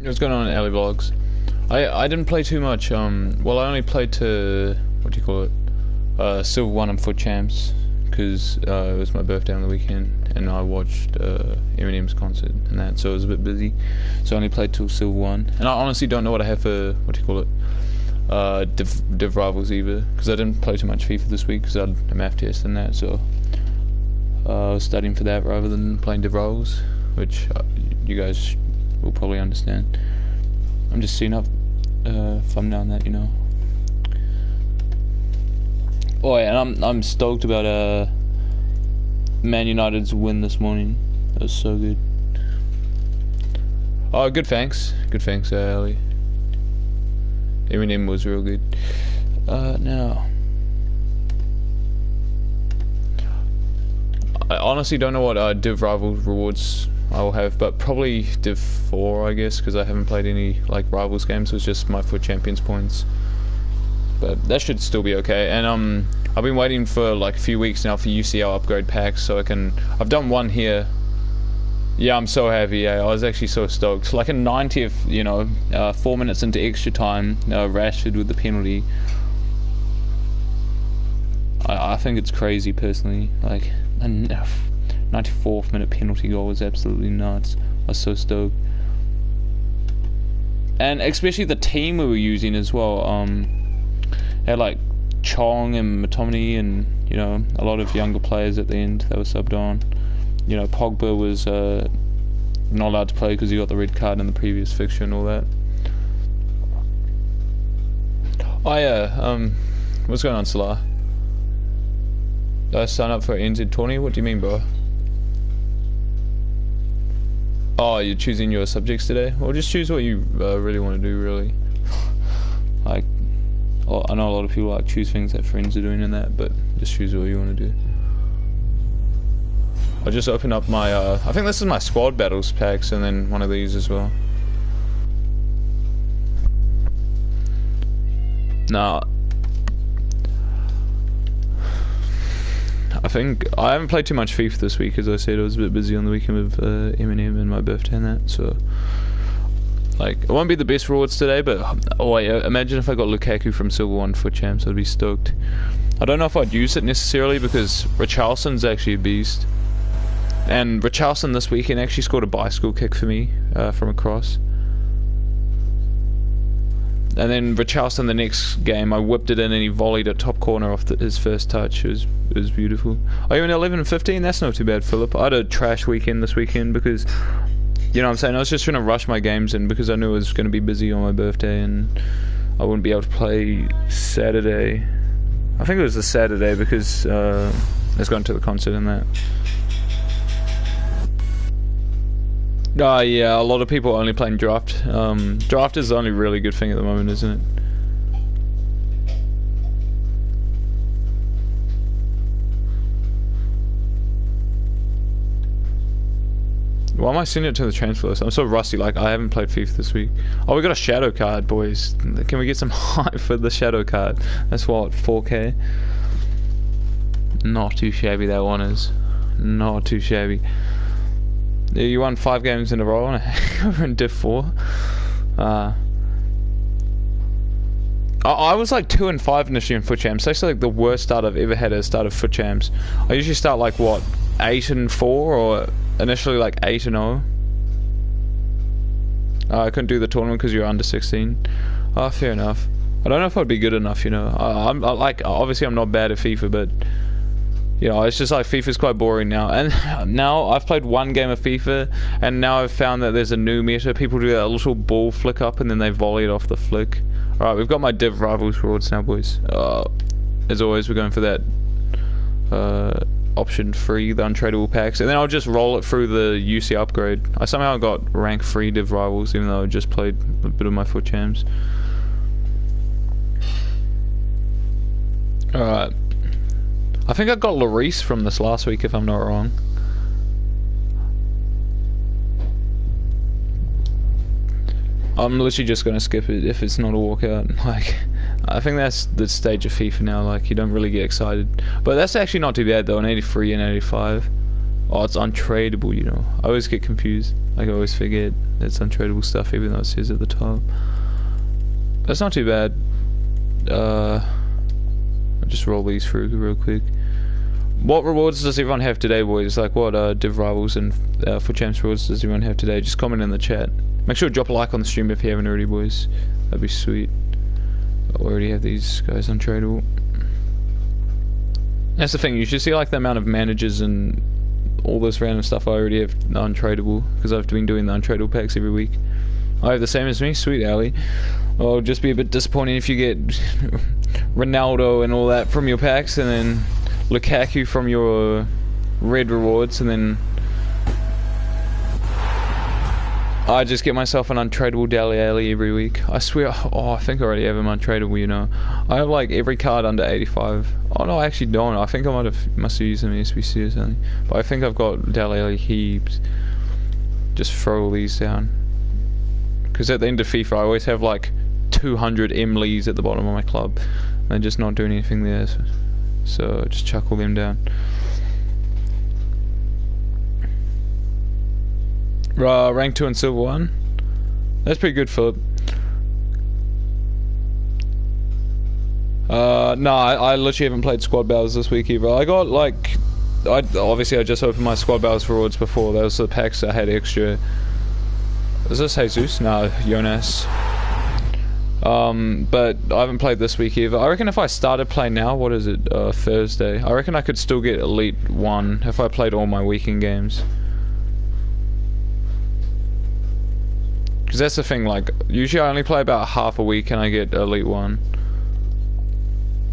What's going on in Alley Vlogs? I didn't play too much. Well, I only played to what do you call it? Silver 1 and Foot Champs, because it was my birthday on the weekend, and I watched Eminem's concert and that, so I was a bit busy. So I only played till Silver 1, and I honestly don't know what I have for what do you call it? Div Rivals either, because I didn't play too much FIFA this week because I had a math test and that, so I was studying for that rather than playing Div Rivals, which you guys will probably understand. I'm just seeing up thumbnail and that, you know. Oh yeah, and I'm stoked about Man United's win this morning. That was so good. Oh, good thanks, Ali. Eminem was real good. Now, I honestly don't know what Div Rivals rewards I will have, but probably Div 4, I guess, because I haven't played any like Rivals games. It was just my Foot Champions points, but that should still be okay. And I've been waiting for like a few weeks now for UCL upgrade packs, so I can. I've done one here. Yeah, I'm so happy. Yeah, I was actually so stoked. Like a 90th, you know, 4 minutes into extra time, Rashford with the penalty. I think it's crazy personally. Like a 94th minute penalty goal was absolutely nuts. I was so stoked. And especially the team we were using as well. Had like Chong and Matomini and, you know, a lot of younger players at the end that were subbed on. You know, Pogba was not allowed to play because he got the red card in the previous fixture and all that. Oh yeah, what's going on, Salah? Did I sign up for NZ20? What do you mean, bro? Oh, you're choosing your subjects today? Well, just choose what you really want to do, really. Like, I know a lot of people like choose things that friends are doing and that, but just choose what you want to do. I just opened up my, I think this is my squad battles packs, and then one of these as well. Now, I think I haven't played too much FIFA this week, as I said. I was a bit busy on the weekend with Eminem and my birthday and that, so like it won't be the best rewards today, but oh wait, imagine if I got Lukaku from Silver 1 Foot Champs. I'd be stoked. I don't know if I'd use it necessarily because Richarlison's actually a beast. And Richarlison this weekend actually scored a bicycle kick for me from a cross. And then Richarlison the next game, I whipped it in and he volleyed it top corner off his first touch. It was beautiful. Are you in 11 and 15? That's not too bad, Philip. I had a trash weekend this weekend because, you know what I'm saying, I was just trying to rush my games in because I knew I was going to be busy on my birthday and I wouldn't be able to play Saturday. I think it was the Saturday because I was going to the concert and that. Yeah, a lot of people are only playing draft. Draft is the only really good thing at the moment, isn't it? Why am I sending it to the transfer list? I'm so rusty, like I haven't played FIFA this week. Oh, we got a shadow card, boys. Can we get some hype for the shadow card? That's what, 4K? Not too shabby that one is. Not too shabby. You won 5 games in a row and we're in Div 4. I was like 2 and 5 initially in Foot Champs. That's like the worst start I've ever had at a start of Foot Champs. I usually start like what, 8 and 4 or initially like 8 and 0. I couldn't do the tournament because you're under 16. Fair enough. I don't know if I'd be good enough, you know. I'm like, obviously I'm not bad at FIFA, but you know, it's just like FIFA's quite boring now. And now I've played one game of FIFA, and now I've found that there's a new meta. People do that little ball flick up, and then they volley it off the flick. Alright, we've got my Div Rivals rewards now, boys. As always, we're going for that option 3, the untradeable packs. And then I'll just roll it through the UC upgrade. I somehow got rank 3 Div Rivals, even though I just played a bit of my Foot Champs. Alright. I think I got Lloris from this last week, if I'm not wrong. I'm literally just gonna skip it if it's not a walkout. Like, I think that's the stage of FIFA now. Like, you don't really get excited, but that's actually not too bad though. An 83 and 85. Oh, it's untradeable, you know. I always get confused. Like, I always forget it's untradeable stuff, even though it says at the top. That's not too bad. I'll just roll these through real quick. What rewards does everyone have today, boys? Like, what Div Rivals and Foot Champs rewards does everyone have today? Just comment in the chat. Make sure to drop a like on the stream if you haven't already, boys. That'd be sweet. We already have these guys untradeable. That's the thing, you should see like the amount of managers and all this random stuff I already have untradeable, because I've been doing the untradeable packs every week. I have the same as me, sweet Ali. I'll just be a bit disappointing if you get Ronaldo and all that from your packs, and then Lukaku from your red rewards, and then I just get myself an untradeable Dele Alli every week. I swear, oh, I think I already have him untradeable, you know. I have like every card under 85. Oh no, I actually don't. I think I must have used them in SBC or something. But I think I've got Dele Alli heaps. Just throw all these down. Because at the end of FIFA, I always have like 200 M-Lees at the bottom of my club. And they're just not doing anything there. So just chuck all them down. Rank 2 and Silver 1. That's pretty good, Philip. No, I literally haven't played squad battles this week either. I got like, obviously I just opened my squad battles rewards before. Those are the packs I had extra. Is this Jesus? No, Jonas. But I haven't played this week either. I reckon if I started playing now, what is it? Thursday. I reckon I could still get Elite 1 if I played all my weekend games. Because that's the thing, like, usually I only play about half a week and I get Elite 1.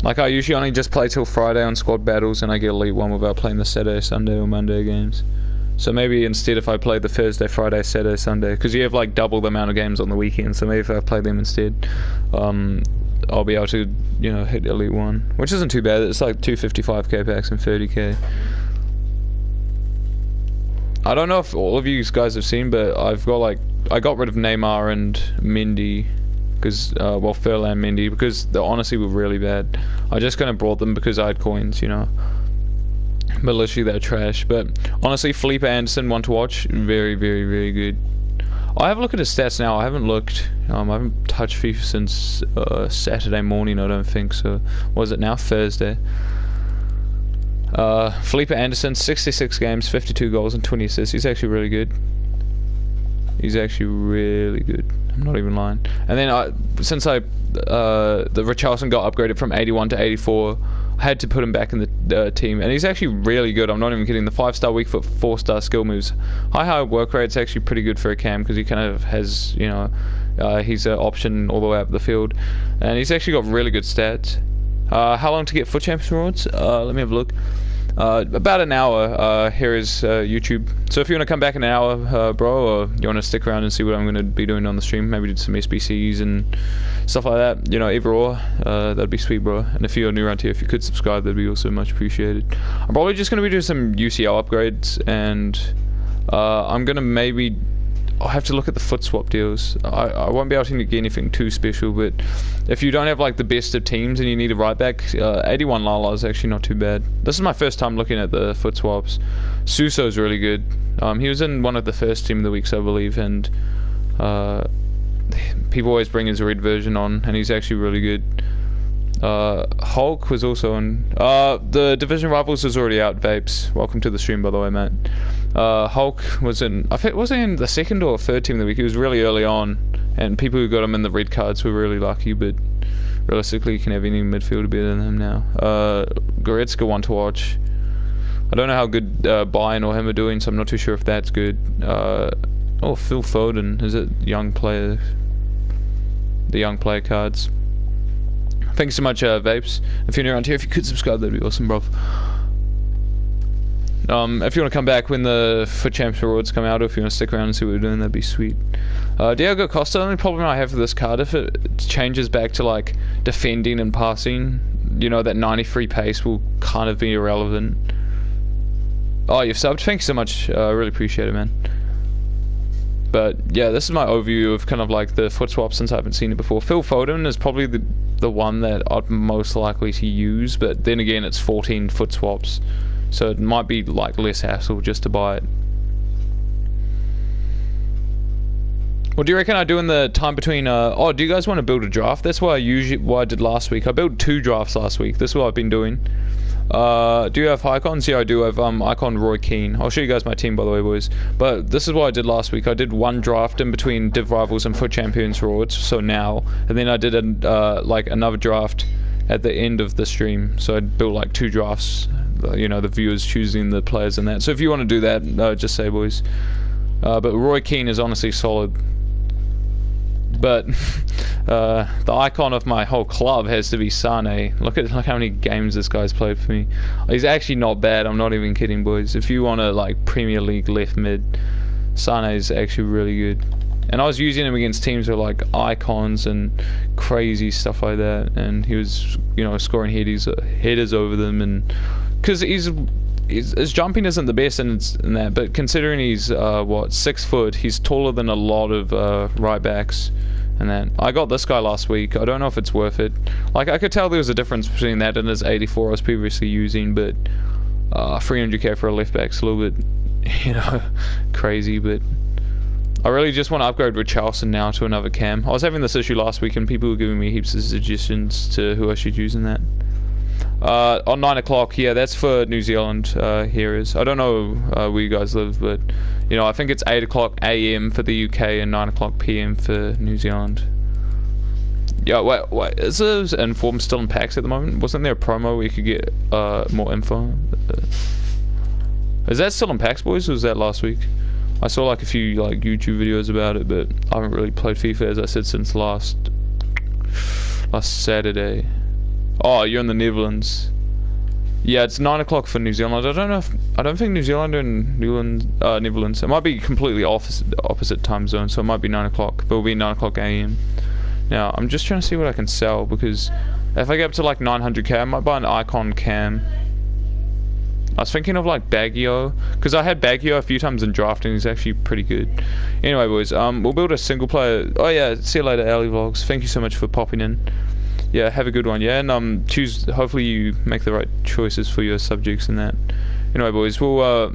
Like, I usually only just play till Friday on squad battles and I get Elite 1 without playing the Saturday, Sunday or Monday games. So maybe instead if I play the Thursday, Friday, Saturday, Sunday, because you have like double the amount of games on the weekend, so maybe if I play them instead, I'll be able to, you know, hit Elite 1. Which isn't too bad, it's like 255k packs and 30k. I don't know if all of you guys have seen, but I've got like, I got rid of Neymar and Mendy, because, well, Furlan and Mendy, because they honestly were really bad. I just kind of brought them because I had coins, you know. But literally they're trash. But honestly, Felipe Anderson, one to watch, very, very, very good. I have a look at his stats now. I haven't looked. I haven't touched FIFA since Saturday morning, I don't think. So, what is it now? Thursday. Felipe Anderson, 66 games, 52 goals and 20 assists. He's actually really good. He's actually really good. I'm not even lying. And then since the Richarlison got upgraded from 81 to 84, I had to put him back in the team, and he's actually really good. I'm not even kidding. The 5-star weak foot, 4-star skill moves, high work rate's actually pretty good for a cam, because he kind of has, you know, he's an option all the way up the field, and he's actually got really good stats. How long to get Foot Champs rewards? Let me have a look. About an hour. Here is YouTube. So if you want to come back in an hour, bro, or you want to stick around and see what I'm going to be doing on the stream, maybe do some SBCs and stuff like that, you know, either or, that'd be sweet, bro. And if you're new around here, if you could subscribe, that'd be also much appreciated. I'm probably just going to be doing some UCL upgrades, and I'm going to maybe, I'll have to look at the foot swap deals. I won't be able to get anything too special, but if you don't have like the best of teams and you need a right back, 81 Lala is actually not too bad. This is my first time looking at the foot swaps. Suso's really good. He was in one of the first team of the weeks, I believe, and people always bring his red version on, and he's actually really good. Hulk was also on. The Division Rivals is already out, Vapes. Welcome to the stream, by the way, mate. Hulk was in, I think, was he in the second or third team of the week? He was really early on, and people who got him in the red cards were really lucky, but realistically you can have any midfielder better than him now. Goretzka, one to watch. I don't know how good Bayern or him are doing, so I'm not too sure if that's good. Oh, Phil Foden, is it young player? The young player cards. Thank you so much, Vapes. If you're new around here, if you could subscribe, that'd be awesome, bro. If you want to come back when the Foot Champs rewards come out, or if you want to stick around and see what we're doing, that'd be sweet. Diego Costa, the only problem I have with this card, if it changes back to like defending and passing, you know, that 93 pace will kind of be irrelevant. Oh, you've subbed? Thank you so much. I really appreciate it, man. But yeah, this is my overview of kind of like the foot swap since I haven't seen it before. Phil Foden is probably the one that I'd most likely to use, but then again, it's 14 foot swaps. so it might be like less hassle just to buy it. What do you reckon I do in the time between, oh, do you guys want to build a draft? That's what I did last week. I built 2 drafts last week. This is what I've been doing. Do you have icons? Yeah, I do have icon Roy Keane. I'll show you guys my team, by the way, boys. But this is what I did last week. I did 1 draft in between Div Rivals and Foot Champions Rewards, so now. And then I did like another draft at the end of the stream. So I built like 2 drafts, you know, the viewers choosing the players and that. So if you want to do that, just say, boys. But Roy Keane is honestly solid. But the icon of my whole club has to be Sane. Look how many games this guy's played for me. He's actually not bad. I'm not even kidding, boys. If you want to like Premier League left mid, Sane is actually really good. And I was using him against teams with like icons and crazy stuff like that, and he was, you know, scoring headers over them, and because his jumping isn't the best in that, but considering he's what, 6 foot, he's taller than a lot of right backs and that. I got this guy last week. I don't know if it's worth it. Like, I could tell there was a difference between that and his 84 I was previously using, but 300k for a left back's a little bit, you know, crazy. But I really just want to upgrade Richarlison now to another cam. I was having this issue last week and people were giving me heaps of suggestions to who I should use in that. On 9 o'clock, yeah, that's for New Zealand here is. I don't know where you guys live, but, you know, I think it's 8 o'clock AM for the UK and 9 o'clock PM for New Zealand. Yeah, wait, is this Inform still in packs at the moment? Wasn't there a promo where you could get more info? Is that still in packs, boys, or was that last week? I saw like a few like YouTube videos about it, but I haven't really played FIFA, as I said, since last Saturday. Oh, you're in the Netherlands. Yeah, it's 9 o'clock for New Zealand. I don't think New Zealand and Netherlands. It might be completely opposite time zone, so it might be 9 o'clock, but it'll be 9 o'clock AM. Now, I'm just trying to see what I can sell, because if I get up to like 900k, I might buy an icon cam. I was thinking of like Baggio, because I had Baggio a few times in draft and he's actually pretty good. Anyway, boys, we'll build a single player. Oh yeah, see you later, Ali Vlogs. Thank you so much for popping in. Yeah, have a good one, yeah, and choose, hopefully you make the right choices for your subjects and that. Anyway, boys, we'll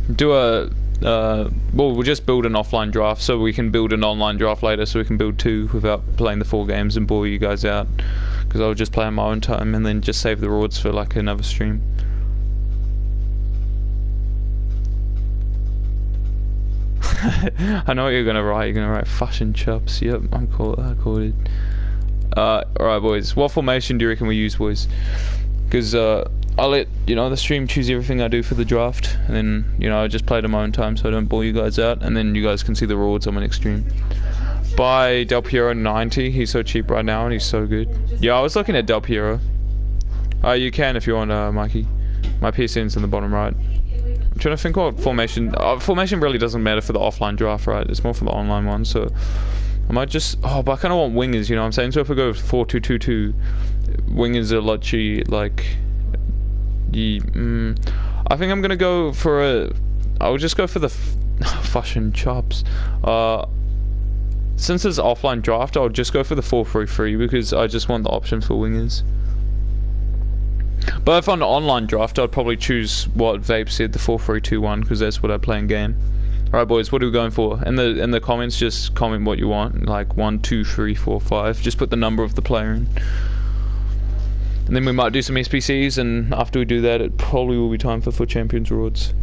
we'll just build an offline draft so we can build an online draft later, so we can build 2 without playing the 4 games and bore you guys out, because I'll just play on my own time and then just save the rewards for like another stream. I know what you're gonna write. You're gonna write fashion chops. Yep, I called it. Alright, boys, what formation do you reckon we use, boys? Because I'll let, you know, the stream choose everything I do for the draft, and then, you know, I just play it on my own time so I don't bore you guys out, and then you guys can see the rewards on my next stream. Buy Del Piero 90, he's so cheap right now and he's so good. Yeah, I was looking at Del Piero. You can if you want, Mikey. My PSN's in the bottom right. I'm trying to think what formation. Formation really doesn't matter for the offline draft, right? It's more for the online one, so I might just, but I kind of want wingers, you know what I'm saying? So if I go 4-2-2-2, wingers are literally like, I think I'm gonna go for I'll just go for the fashion chops. Since it's offline draft, I'll just go for the 4-3-3 because I just want the option for wingers. But if on the online draft, I'd probably choose what Vape said, the 4-3-2-1, because that's what I play in game. Alright, boys, what are we going for? In the comments, just comment what you want, like 1, 2, 3, 4, 5. Just put the number of the player in. And then we might do some SPCs, and after we do that, it probably will be time for Foot Champions Rewards.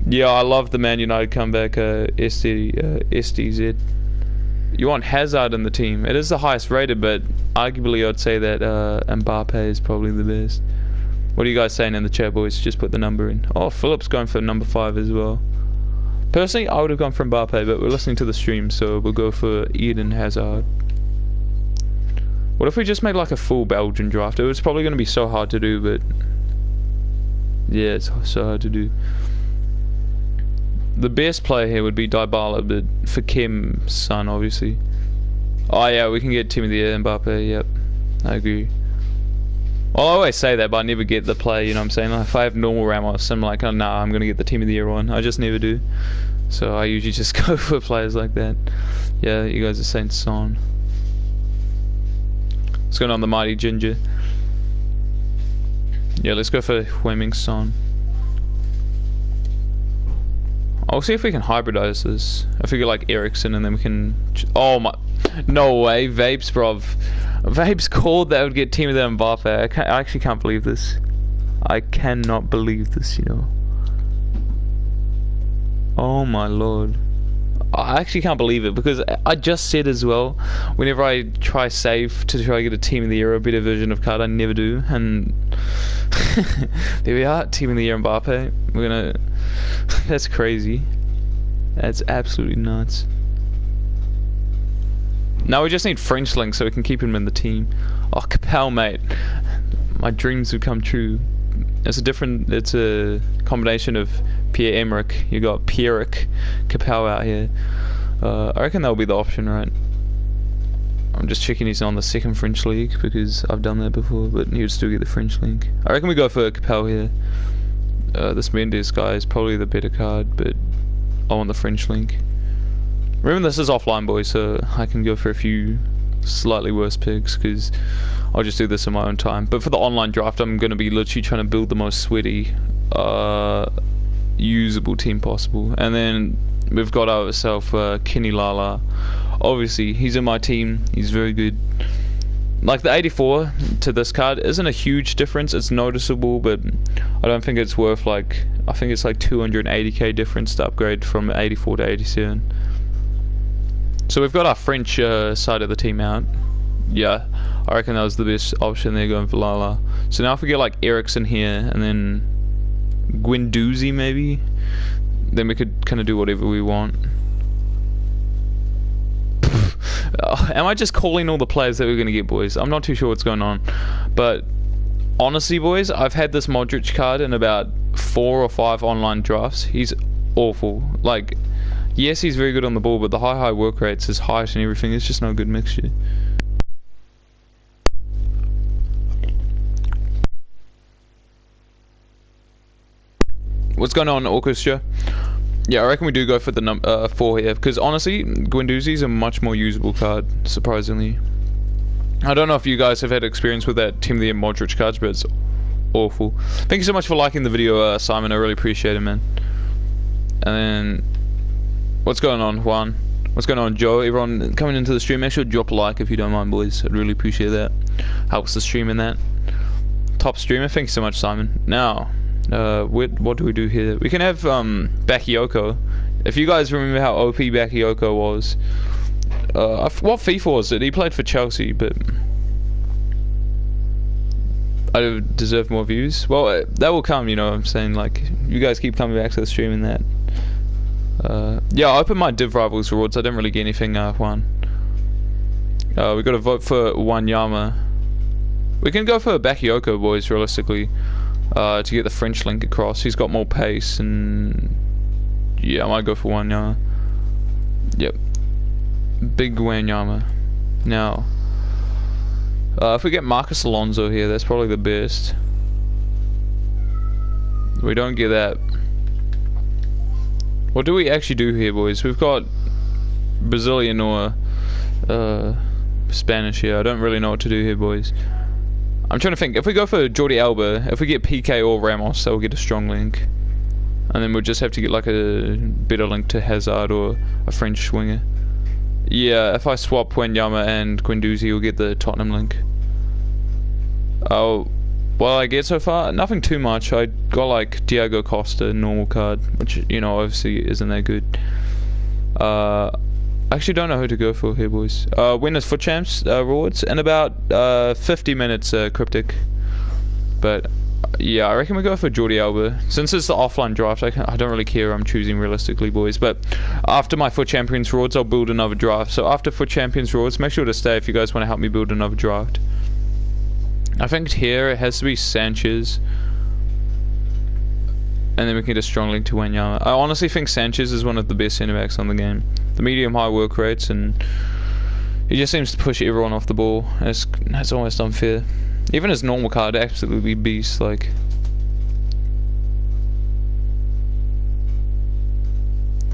Yeah, I love the Man United comeback, SDZ. You want Hazard in the team. It is the highest rated, but arguably I'd say that Mbappe is probably the best. What are you guys saying in the chat, boys? Just put the number in. Oh, Philip's going for number 5 as well. Personally, I would have gone for Mbappe, but we're listening to the stream, so we'll go for Eden Hazard. What if we just made like a full Belgian draft? It was probably going to be so hard to do, but yeah, it's so hard to do. The best player here would be Dybala, but for Kim's son, obviously. Oh yeah, we can get Timothy Mbappe, yep. I agree. Well, I always say that, but I never get the play, you know what I'm saying? Like, if I have normal Ramos, I'm like, oh nah, I'm going to get the Team of the Year one. I just never do. So I usually just go for players like that. Yeah, you guys are saying Son. What's going on, the Mighty Ginger? Yeah, let's go for Heung-min Son. I'll see if we can hybridize this. I figure like Ericsson, and then we can... Oh my... No way, Vapes, bruv. Vapes called that would get team of the Mbappe. I actually can't believe this. I cannot believe this, you know. Oh my lord. I actually can't believe it, because I just said as well, whenever I try save to try to get a team of the year or a better version of card, I never do, and there we are, team of the year Mbappe. We're gonna... That's crazy. That's absolutely nuts. Now we just need French Link so we can keep him in the team. Oh, Capel, mate. My dreams would come true. It's a combination of Pierre-Emerick. You got Pierrick Capel out here. I reckon that'll be the option, right? I'm just checking he's on the second French league because I've done that before, but he would still get the French league. I reckon we go for Capel here. This Mendes guy is probably the better card, but I want the French link. Remember, this is offline, boys, so I can go for a few slightly worse picks because I'll just do this in my own time. But for the online draft, I'm going to be literally trying to build the most sweaty, usable team possible. And then we've got ourselves Kenny Lala. Obviously, he's in my team. He's very good. Like, the 84 to this card isn't a huge difference. It's noticeable, but I don't think it's worth, like, I think it's like 280k difference to upgrade from 84 to 87. So we've got our French side of the team out. Yeah, I reckon that was the best option there, going for Lala. So now if we get like Ericsson here and then Guendouzi maybe, then we could kind of do whatever we want. Am I just calling all the players that we're going to get, boys? I'm not too sure what's going on. But honestly, boys, I've had this Modric card in about 4 or 5 online drafts. He's awful. Like, yes, he's very good on the ball, but the high work rates, his height and everything, it's just no good mixture. What's going on, Orchestra? Yeah, I reckon we do go for the 4 here, because honestly, Guendouzi's a much more usable card, surprisingly. I don't know if you guys have had experience with that Team of the Year Modric cards, but it's awful. Thank you so much for liking the video, Simon. I really appreciate it, man. And then, what's going on, Juan? What's going on, Joe? Everyone coming into the stream, make sure to drop a like if you don't mind, boys. I'd really appreciate that. Helps the stream in that. Top streamer. Thank you so much, Simon. Now, what do we do here? We can have Bakayoko. If you guys remember how OP Bakayoko was, what FIFA was it? He played for Chelsea, but I deserve more views. Well, that will come, you know what I'm saying? Like, you guys keep coming back to the stream and that. Yeah, I opened my Div Rivals rewards. I didn't really get anything, Juan. We got to vote for Wanyama. We can go for Bakayoko, boys, realistically. To get the French link across. He's got more pace, and yeah, I might go for Wanyama. Yep. Big Wanyama. Now, if we get Marcus Alonso here, that's probably the best. We don't get that. What do we actually do here, boys? We've got Brazilian or Spanish here. I don't really know what to do here, boys. I'm trying to think. If we go for Jordi Alba, if we get PK or Ramos, that will get a strong link. And then we'll just have to get like a better link to Hazard or a French winger. Yeah, if I swap Wanyama and Guendouzi, you'll get the Tottenham link. Oh, what I get so far? Nothing too much. I got like Diego Costa, normal card, which, you know, obviously isn't that good. I actually don't know who to go for here, boys. Winners for champs rewards in about 50 minutes, Cryptic. But yeah, I reckon we go for Jordi Alba. Since it's the offline draft, I don't really care. I'm choosing realistically, boys. But after my FUT Champions rewards, I'll build another draft. So after FUT Champions rewards, make sure to stay if you guys want to help me build another draft. I think here it has to be Sanchez. And then we can get a strong link to Wanyama. I honestly think Sanchez is one of the best centre backs on the game. The medium high work rates, and he just seems to push everyone off the ball. That's almost unfair. Even his normal card, absolutely beast. Like,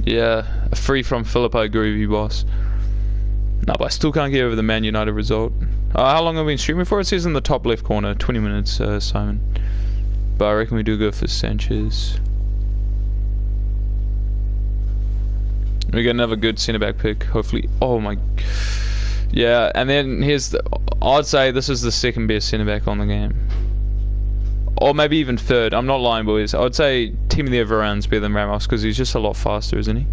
yeah, a free from Philip. I agree with you, boss. No, but I still can't get over the Man United result. How long have we been streaming for? It says in the top left corner, 20 minutes, Simon. But I reckon we do go for Sanchez. We get another good centre back pick, hopefully. Oh my. Yeah, and then here's the. I'd say this is the second best centre back on the game. Or maybe even third. I'm not lying, boys. I would say Team of the Year Varane's better than Ramos because he's just a lot faster, isn't he?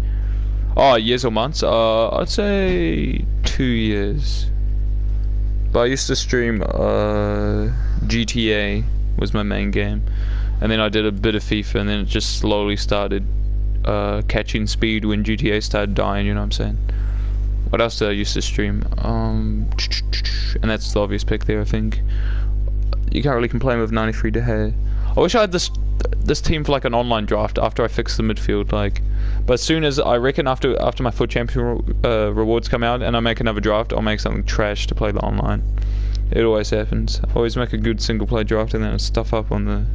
Oh, years or months? I'd say 2 years. But I used to stream GTA was my main game. And then I did a bit of FIFA, and then it just slowly started catching speed when GTA started dying, you know what I'm saying? What else did I used to stream? And that's the obvious pick there, I think. You can't really complain with 93 De Gea. I wish I had this team for like an online draft after I fix the midfield, like. But as soon as I reckon after my FUT Champion rewards come out and I make another draft, I'll make something trash to play the online. It always happens. I always make a good single player draft and then I stuff up on the,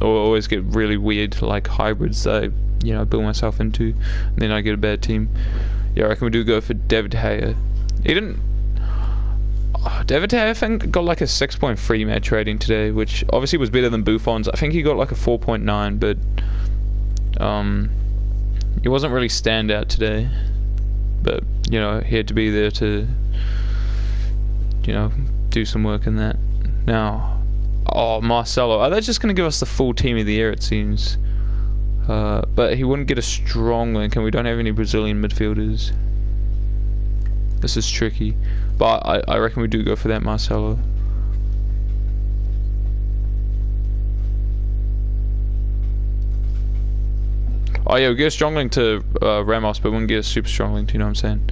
or always get really weird like hybrids that I, you know, build myself into, and then I get a bad team. Yeah, I reckon we do go for David De Gea. He didn't. David De Gea, I think, got like a 6.3 match rating today, which obviously was better than Buffon's. I think he got like a 4.9, but he wasn't really standout today. But you know, he had to be there to, you know, do some work in that. Now, oh, Marcelo. Are they just going to give us the full Team of the Year, it seems? But he wouldn't get a strong link, and we don't have any Brazilian midfielders. This is tricky, but I reckon we do go for that Marcelo. Oh yeah, we get a strong link to Ramos, but we wouldn't get a super strong link, you know what I'm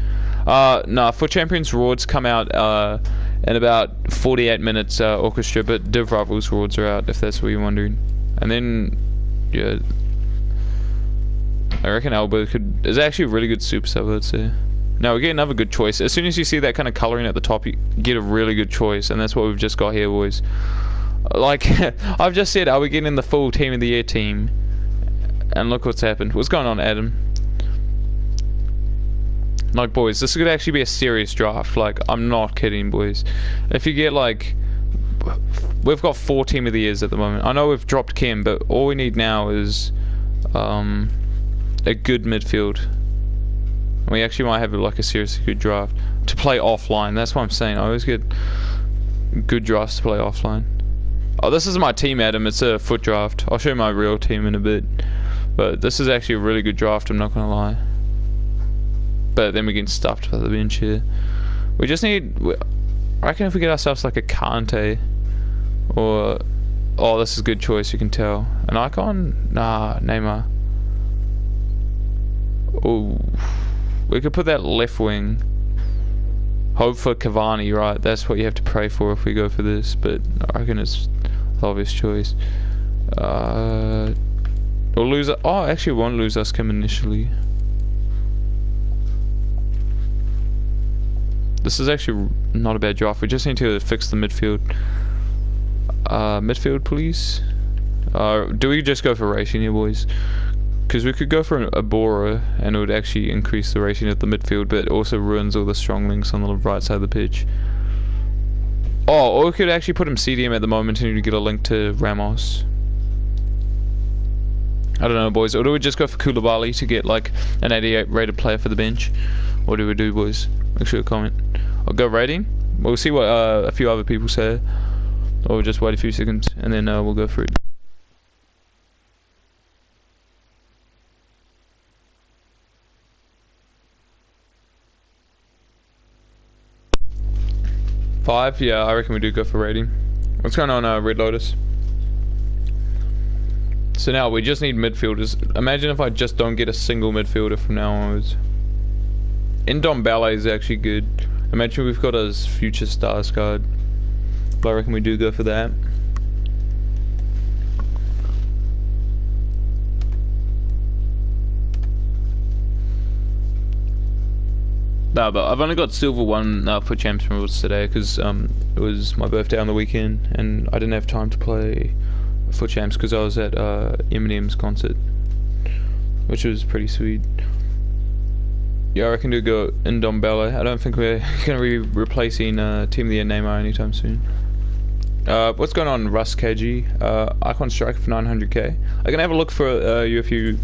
saying? Nah, FUT Champions rewards come out in about 48 minutes orchestra, but Div Rivals rewards are out, if that's what you're wondering. And then, yeah, I reckon Alba is actually a really good super sub, I'd say. Now we get another good choice. As soon as you see that kind of colouring at the top, you get a really good choice, and that's what we've just got here, boys. Like, I've just said, are we getting the full Team of the Year team? And look what's happened. What's going on, Adam? Like, boys, this could actually be a serious draft. Like, I'm not kidding, boys. If you get, like... We've got 4 Team of the Years at the moment. I know we've dropped Kim, but all we need now is... a good midfield. We actually might have like a seriously good draft to play offline. That's what I'm saying. I always get good drafts to play offline. Oh, this is my team, Adam. It's a FUT draft. I'll show you my real team in a bit. But this is actually a really good draft, I'm not gonna lie. But then we get stuffed by the bench here. We just need... I reckon if we get ourselves like a Kante or... Oh, this is a good choice, you can tell. An icon? Nah, Neymar. Oh, we could put that left wing. Hope for Cavani, right? That's what you have to pray for if we go for this. But I reckon it's the obvious choice. We'll lose. Oh, actually, we won't lose us Kim initially. This is actually not a bad draft. We just need to fix the midfield. Midfield, please. Do we just go for racing here, boys? Because we could go for a Bora and it would actually increase the rating of the midfield, but it also ruins all the strong links on the right side of the pitch. Oh, or we could actually put him CDM at the moment and get a link to Ramos. I don't know, boys. Or do we just go for Koulibaly to get like an 88 rated player for the bench? What do we do, boys? Make sure to comment. I'll go rating. We'll see what a few other people say. Or we'll just wait a few seconds and then we'll go for it. Five? Yeah, I reckon we do go for rating. What's going on, Red Lotus? So now we just need midfielders. Imagine if I just don't get a single midfielder from now onwards. Ndombele is actually good. Imagine we've got his future stars card. But I reckon we do go for that. Nah, but I've only got silver 1 for Champions Rewards today because it was my birthday on the weekend and I didn't have time to play FUT Champs because I was at Eminem's concert, which was pretty sweet. Yeah, I reckon to go Ndombele. I don't think we're going to be replacing Team of the Year Neymar anytime soon. What's going on, Russ KG? Icon Strike for 900k. I can have a look for you if you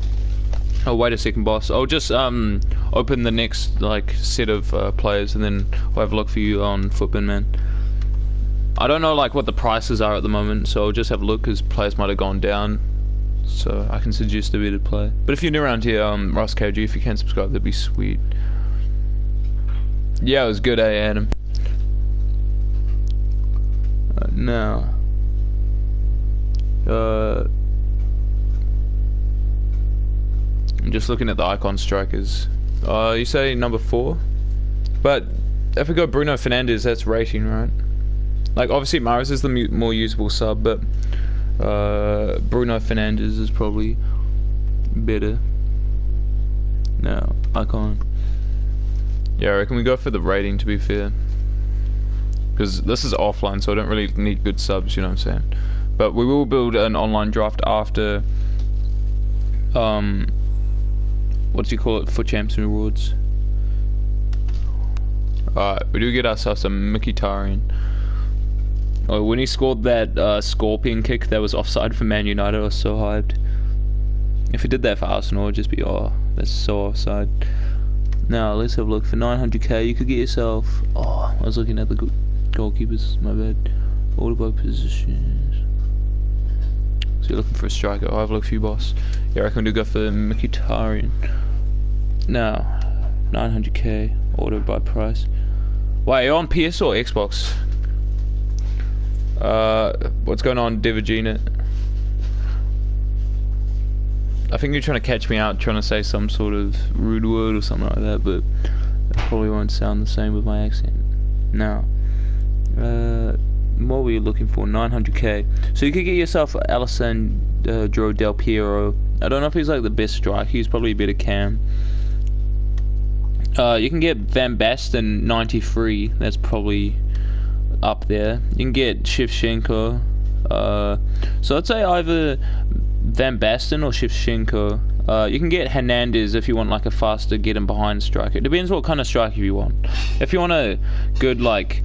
Oh, wait a second, boss. I'll just open the next like set of players, and then I'll have a look for you on Footbin, man. I don't know like what the prices are at the moment, so I'll just have a look because players might have gone down, so I can suggest a bit of play. But if you're new around here, Ross KG, if you can subscribe, that'd be sweet. Yeah, it was good, Adam. Now, I'm just looking at the icon strikers. You say number 4, but if we go Bruno Fernandes, that's rating, right? Like obviously Mahrez is the more usable sub, but Bruno Fernandes is probably better. No, icon. Yeah, I reckon we go for the rating, to be fair, because this is offline, so I don't really need good subs, you know what I'm saying? But we will build an online draft after what do you call it, for Champs and Rewards. Alright, we do get ourselves a Mkhitaryan. Oh, when he scored that scorpion kick that was offside for Man United, I was so hyped. If he did that for Arsenal, it'd just be, oh, that's so offside. Now, let's have a look. For 900k, you could get yourself... Oh, I was looking at the goalkeepers, my bad. Order by positions. So you're looking for a striker. I'll have a look for you, boss. Yeah, I reckon we'll go for Mkhitaryan. Now, 900k, order by price. Wait, are you on PS or Xbox? What's going on, Divagina? I think you're trying to catch me out, trying to say some sort of rude word or something like that, but it probably won't sound the same with my accent. Now, what were you looking for? 900k. So you could get yourself Alessandro Del Piero. I don't know if he's like the best striker. He's probably a bit of Cam. You can get Van Basten 93. That's probably up there. You can get Shevchenko. So I'd say either Van Basten or Shevchenko. You can get Hernandez if you want like a faster get him behind striker. It depends what kind of striker you want. If you want a good like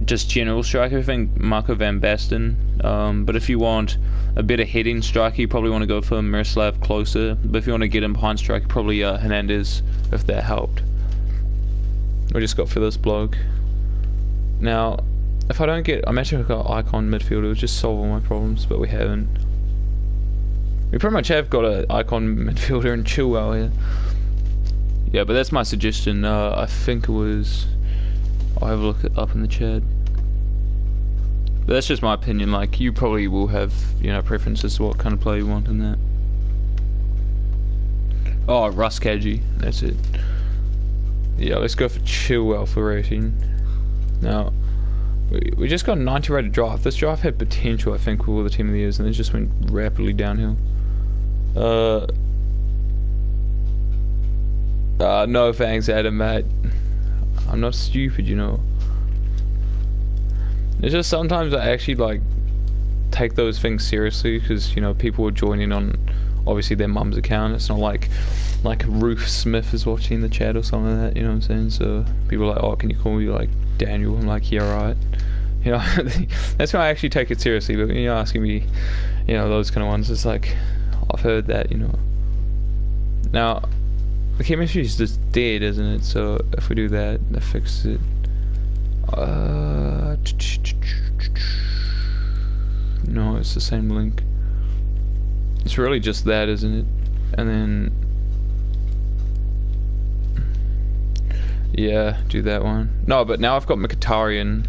just general striker, I think Marco Van Basten. But if you want a better heading striker, you probably want to go for Miroslav Klose. But if you want to get him behind striker, probably Hernandez, if that helped. We just got for this bloke. Now, if I don't get... I'm actually got icon midfielder, it would just solve all my problems, but we haven't. We pretty much have got an icon midfielder in Chilwell here. Yeah, but that's my suggestion. I think it was... I'll have a look up in the chat. But that's just my opinion. Like, you probably will have, you know, preferences to what kind of player you want in that. Oh, Russ Kaji. That's it. Yeah, let's go for Chilwell for rating. Now, we just got a 90 rated draft. This draft had potential, I think, with all the team of the years, and it just went rapidly downhill. No thanks, Adam, mate. I'm not stupid, you know. It's just sometimes I actually like take those things seriously because, you know, people are joining on obviously their mum's account. It's not like Ruth Smith is watching the chat or something like that, you know what I'm saying? So people are like, oh, can you call me like Daniel? I'm like, yeah, right. You know, that's why I actually take it seriously. But when you're asking me, you know, those kind of ones, it's like, I've heard that, you know. Now, the chemistry is just dead, isn't it? So if we do that, that fixes it. No, it's the same link. It's really just that, isn't it? And then, yeah, do that one. No, but now I've got Mkhitaryan.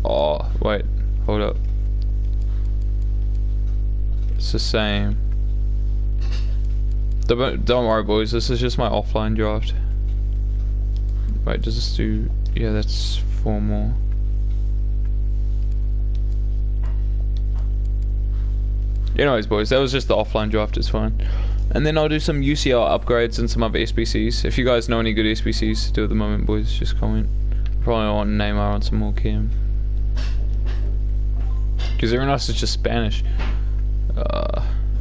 Oh, wait, hold up. It's the same. Don't worry, boys. This is just my offline draft. Wait, does this do? Yeah, that's 4 more. Anyways, boys, that was just the offline draft. It's fine. And then I'll do some UCL upgrades and some other SBCs. If you guys know any good SBCs to do at the moment, boys, just comment. Probably want Neymar on some more cam. Because everyone else is just Spanish.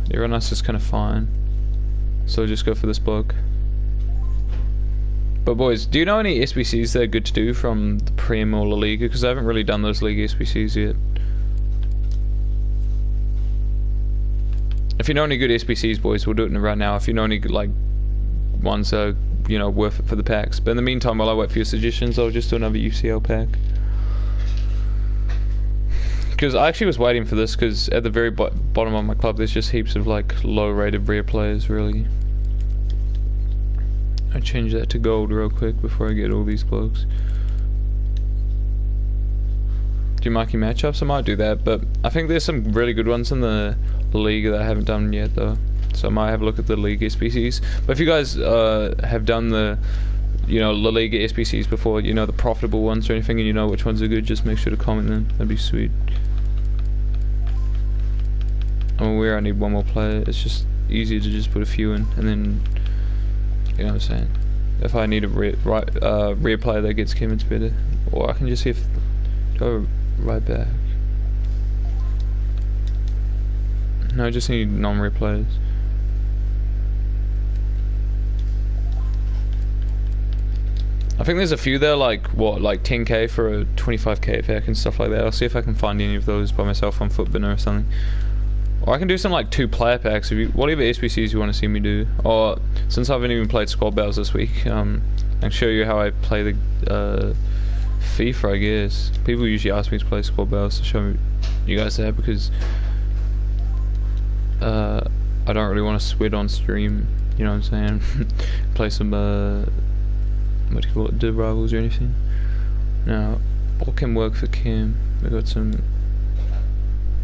Everyone else is kind of fine. So just go for this bloke. But boys, do you know any SBCs that are good to do from the Prem or La Liga? Because I haven't really done those League SBCs yet. If you know any good SBCs, boys, we'll do it right now. If you know any like ones that are, you know, worth it for the packs. But in the meantime, while I wait for your suggestions, I'll just do another UCL pack. Because I actually was waiting for this, because at the very bottom of my club, there's just heaps of like low-rated rare players, really. I change that to gold real quick before I get all these blokes. Do marquee matchups? I might do that, but I think there's some really good ones in the league that I haven't done yet, though. So I might have a look at the league SBCs. But if you guys have done the, you know, La Liga SBCs before, you know, the profitable ones or anything, and you know which ones are good, just make sure to comment them. That'd be sweet. I'm aware I need one more player. It's just easier to just put a few in, and then, you know what I'm saying. If I need a rare player that gets Kim, it's better. Or I can just see if go right back. No, I just need non-rare players. I think there's a few there, like what, like 10k for a 25k pack and stuff like that. I'll see if I can find any of those by myself on Footbinner or something. Or I can do some like 2 player packs, if you, whatever SBCs you want to see me do. Or since I haven't even played squad battles this week, I can show you how I play the FIFA, I guess. People usually ask me to play squad battles to show you guys that, because I don't really want to sweat on stream, you know what I'm saying? Play some what do you call it, div rivals or anything. Now, what can work for Kim? We got some.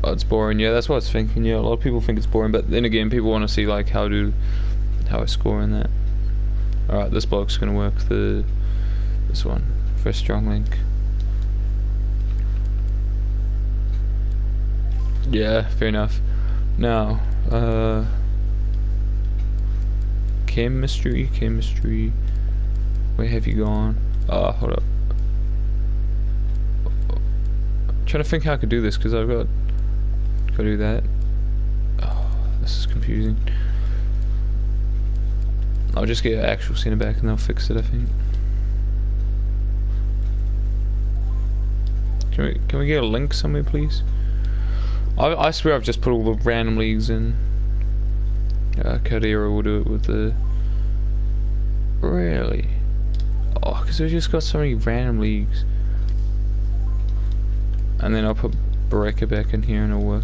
Oh, it's boring. Yeah, that's what I was thinking. Yeah, a lot of people think it's boring, but then again, people want to see like how I score in that. All right, this bloke's gonna work. This one for strong link. Yeah, fair enough. Now, chemistry. Where have you gone? Hold up. I'm trying to think how I could do this, because I've got to do that. Oh, this is confusing. I'll just get an actual centre back and they'll fix it, I think. Can we get a link somewhere, please? I swear I've just put all the random leagues in. Cadera will do it with the... Really? Oh, because we've just got so many random leagues. And then I'll put Bareka back in here and it'll work.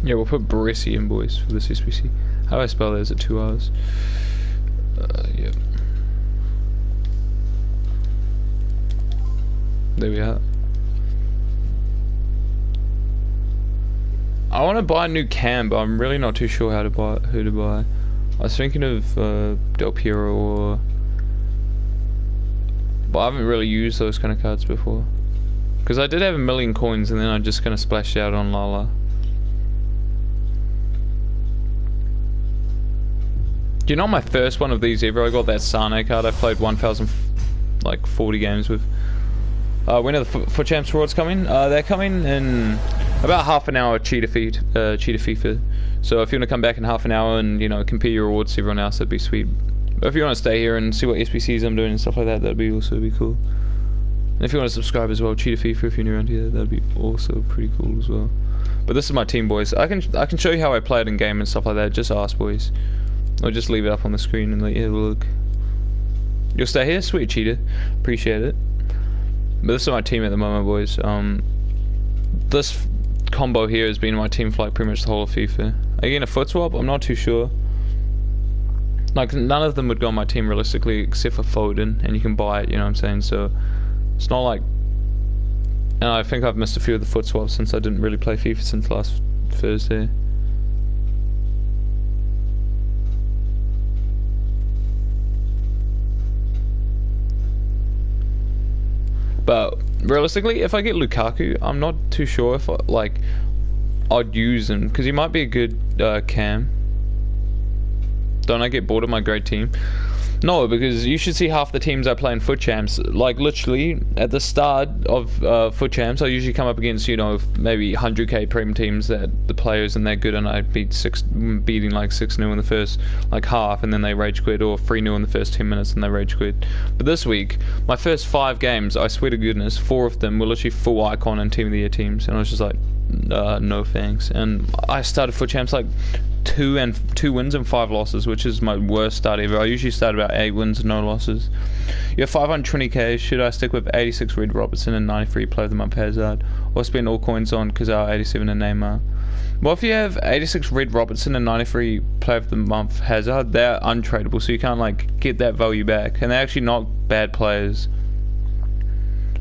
Yeah, we'll put Baresi in, boys, for this SBC. How do I spell that? Is it 2 R's? Yep. There we are. I want to buy a new cam, but I'm really not too sure who to buy. I was thinking of Del Piero, or... But I haven't really used those kind of cards before. Because I did have 1,000,000 coins and then I'm just going to splash out on Lala. You know, my first one of these ever, I got that Sane card I played 1,040 games with. When are the Foot Champs rewards coming? They're coming in about half an hour Cheetah FIFA. So if you want to come back in half an hour and, you know, compare your rewards to everyone else, that'd be sweet. But if you want to stay here and see what SBCs I'm doing and stuff like that, that'd be also be cool. And if you want to subscribe as well, Cheetah FIFA, if you're new around here, that'd be also pretty cool as well. But this is my team, boys. I can show you how I play it in game and stuff like that. Just ask, boys. Or just leave it up on the screen and let you have a look. You'll stay here? Sweet, Cheetah. Appreciate it. But this is my team at the moment, boys. This combo here has been my team for like pretty much the whole of FIFA. Again, a foot swap? I'm not too sure. Like, none of them would go on my team realistically, except for Foden, and you can buy it, you know what I'm saying? So, it's not like... And I think I've missed a few of the foot swaps since I didn't really play FIFA since last Thursday. But realistically, if I get Lukaku, I'm not too sure if I'd use him, because he might be a good cam. don't I get bored of my great team? No, because you should see half the teams I play in Foot Champs. Like, literally, at the start of Foot Champs, I usually come up against, you know, maybe 100k Prem teams that the players and they're good, and I beating like 6-0 in the first, like, half, and then they rage quit, or 3-0 in the first 10 minutes and they rage quit. But this week, my first 5 games, I swear to goodness, 4 of them were literally full icon and Team of the Year teams, and I was just like, no thanks. And I started Foot Champs like 2 wins and 5 losses, which is my worst start ever. I usually start about 8 wins and no losses. You have 520k. Should I stick with 86 Red Robertson and 93 Play of the Month Hazard, or spend all coins on Kazal 87 and Neymar? Well, if you have 86 Red Robertson and 93 Play of the Month Hazard, they're untradeable, so you can't like get that value back, and they're actually not bad players.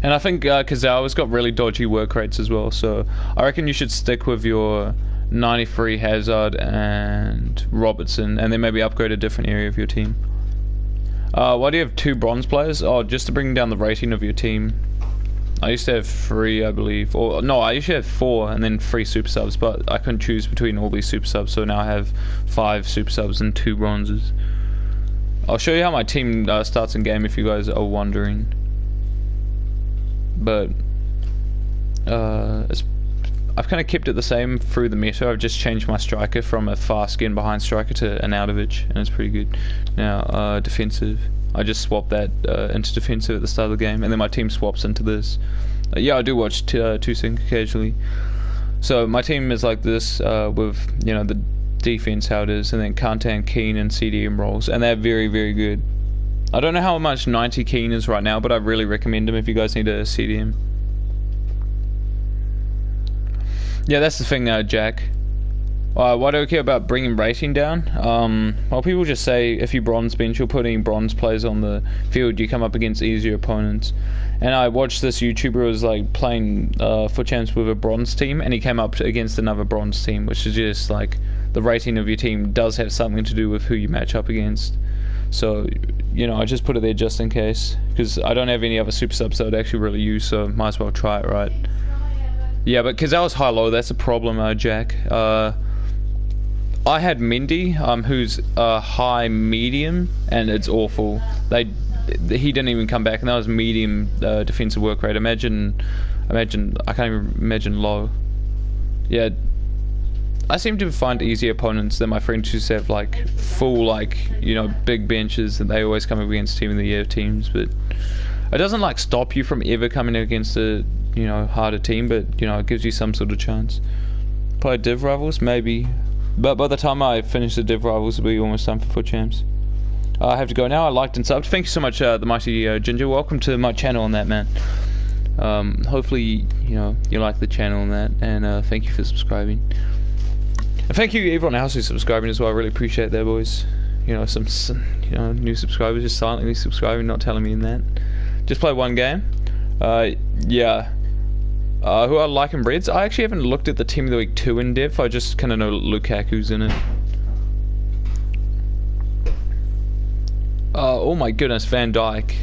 And I think Kazal has got really dodgy work rates as well, so I reckon you should stick with your 93 Hazard and Robertson, and then maybe upgrade a different area of your team. Why do you have 2 bronze players? Oh, just to bring down the rating of your team. I used to have 3, I believe, or no, I used to have 4 and then 3 super subs, but I couldn't choose between all these super subs, so now I have 5 super subs and 2 bronzes. I'll show you how my team starts in game if you guys are wondering. But I've kind of kept it the same through the meta. I've just changed my striker from a fast skin behind striker to an Arnautovic, and it's pretty good. Now, defensive. I just swapped that into defensive at the start of the game, and then my team swaps into this. Yeah, I do watch 2-sync occasionally. So my team is like this, with, you know, the defense how it is, and then Kantan, Keane, and CDM roles, and they're very, very good. I don't know how much 90 Keane is right now, but I really recommend him if you guys need a CDM. Yeah, that's the thing, Jack. Why do I care about bringing rating down? Well, people just say if you bronze bench, you're putting bronze players on the field, you come up against easier opponents. And I watched this YouTuber who was like playing Foot Champs with a bronze team, and he came up against another bronze team, which is just like the rating of your team does have something to do with who you match up against. So, you know, I just put it there just in case, because I don't have any other super subs that I would actually really use, so might as well try it, right? Yeah, but because that was high-low, that's a problem, Jack. I had Mendy, who's high-medium, and it's awful. He didn't even come back, and that was medium defensive work rate. Imagine, I can't even imagine low. Yeah, I seem to find easier opponents than my friends who have like full, like, you know, big benches, and they always come up against Team of the Year teams. But it doesn't like stop you from ever coming against a, you know, harder team, but you know, it gives you some sort of chance. Play Div Rivals, maybe, but by the time I finish the Div Rivals, it'll be almost time for Foot Champs. I have to go now. I liked and subbed. Thank you so much, the mighty Ginger. Welcome to my channel on that, man. Hopefully, you know, you like the channel and that, and thank you for subscribing. And thank you everyone else who's subscribing as well. I really appreciate that, boys. You know, some you know, new subscribers just silently subscribing, not telling me in that. Just play one game. Yeah. Who I like in Reds? I actually haven't looked at the Team of the Week 2 in depth. I just kind of know Lukaku's in it. Oh my goodness, Van Dijk.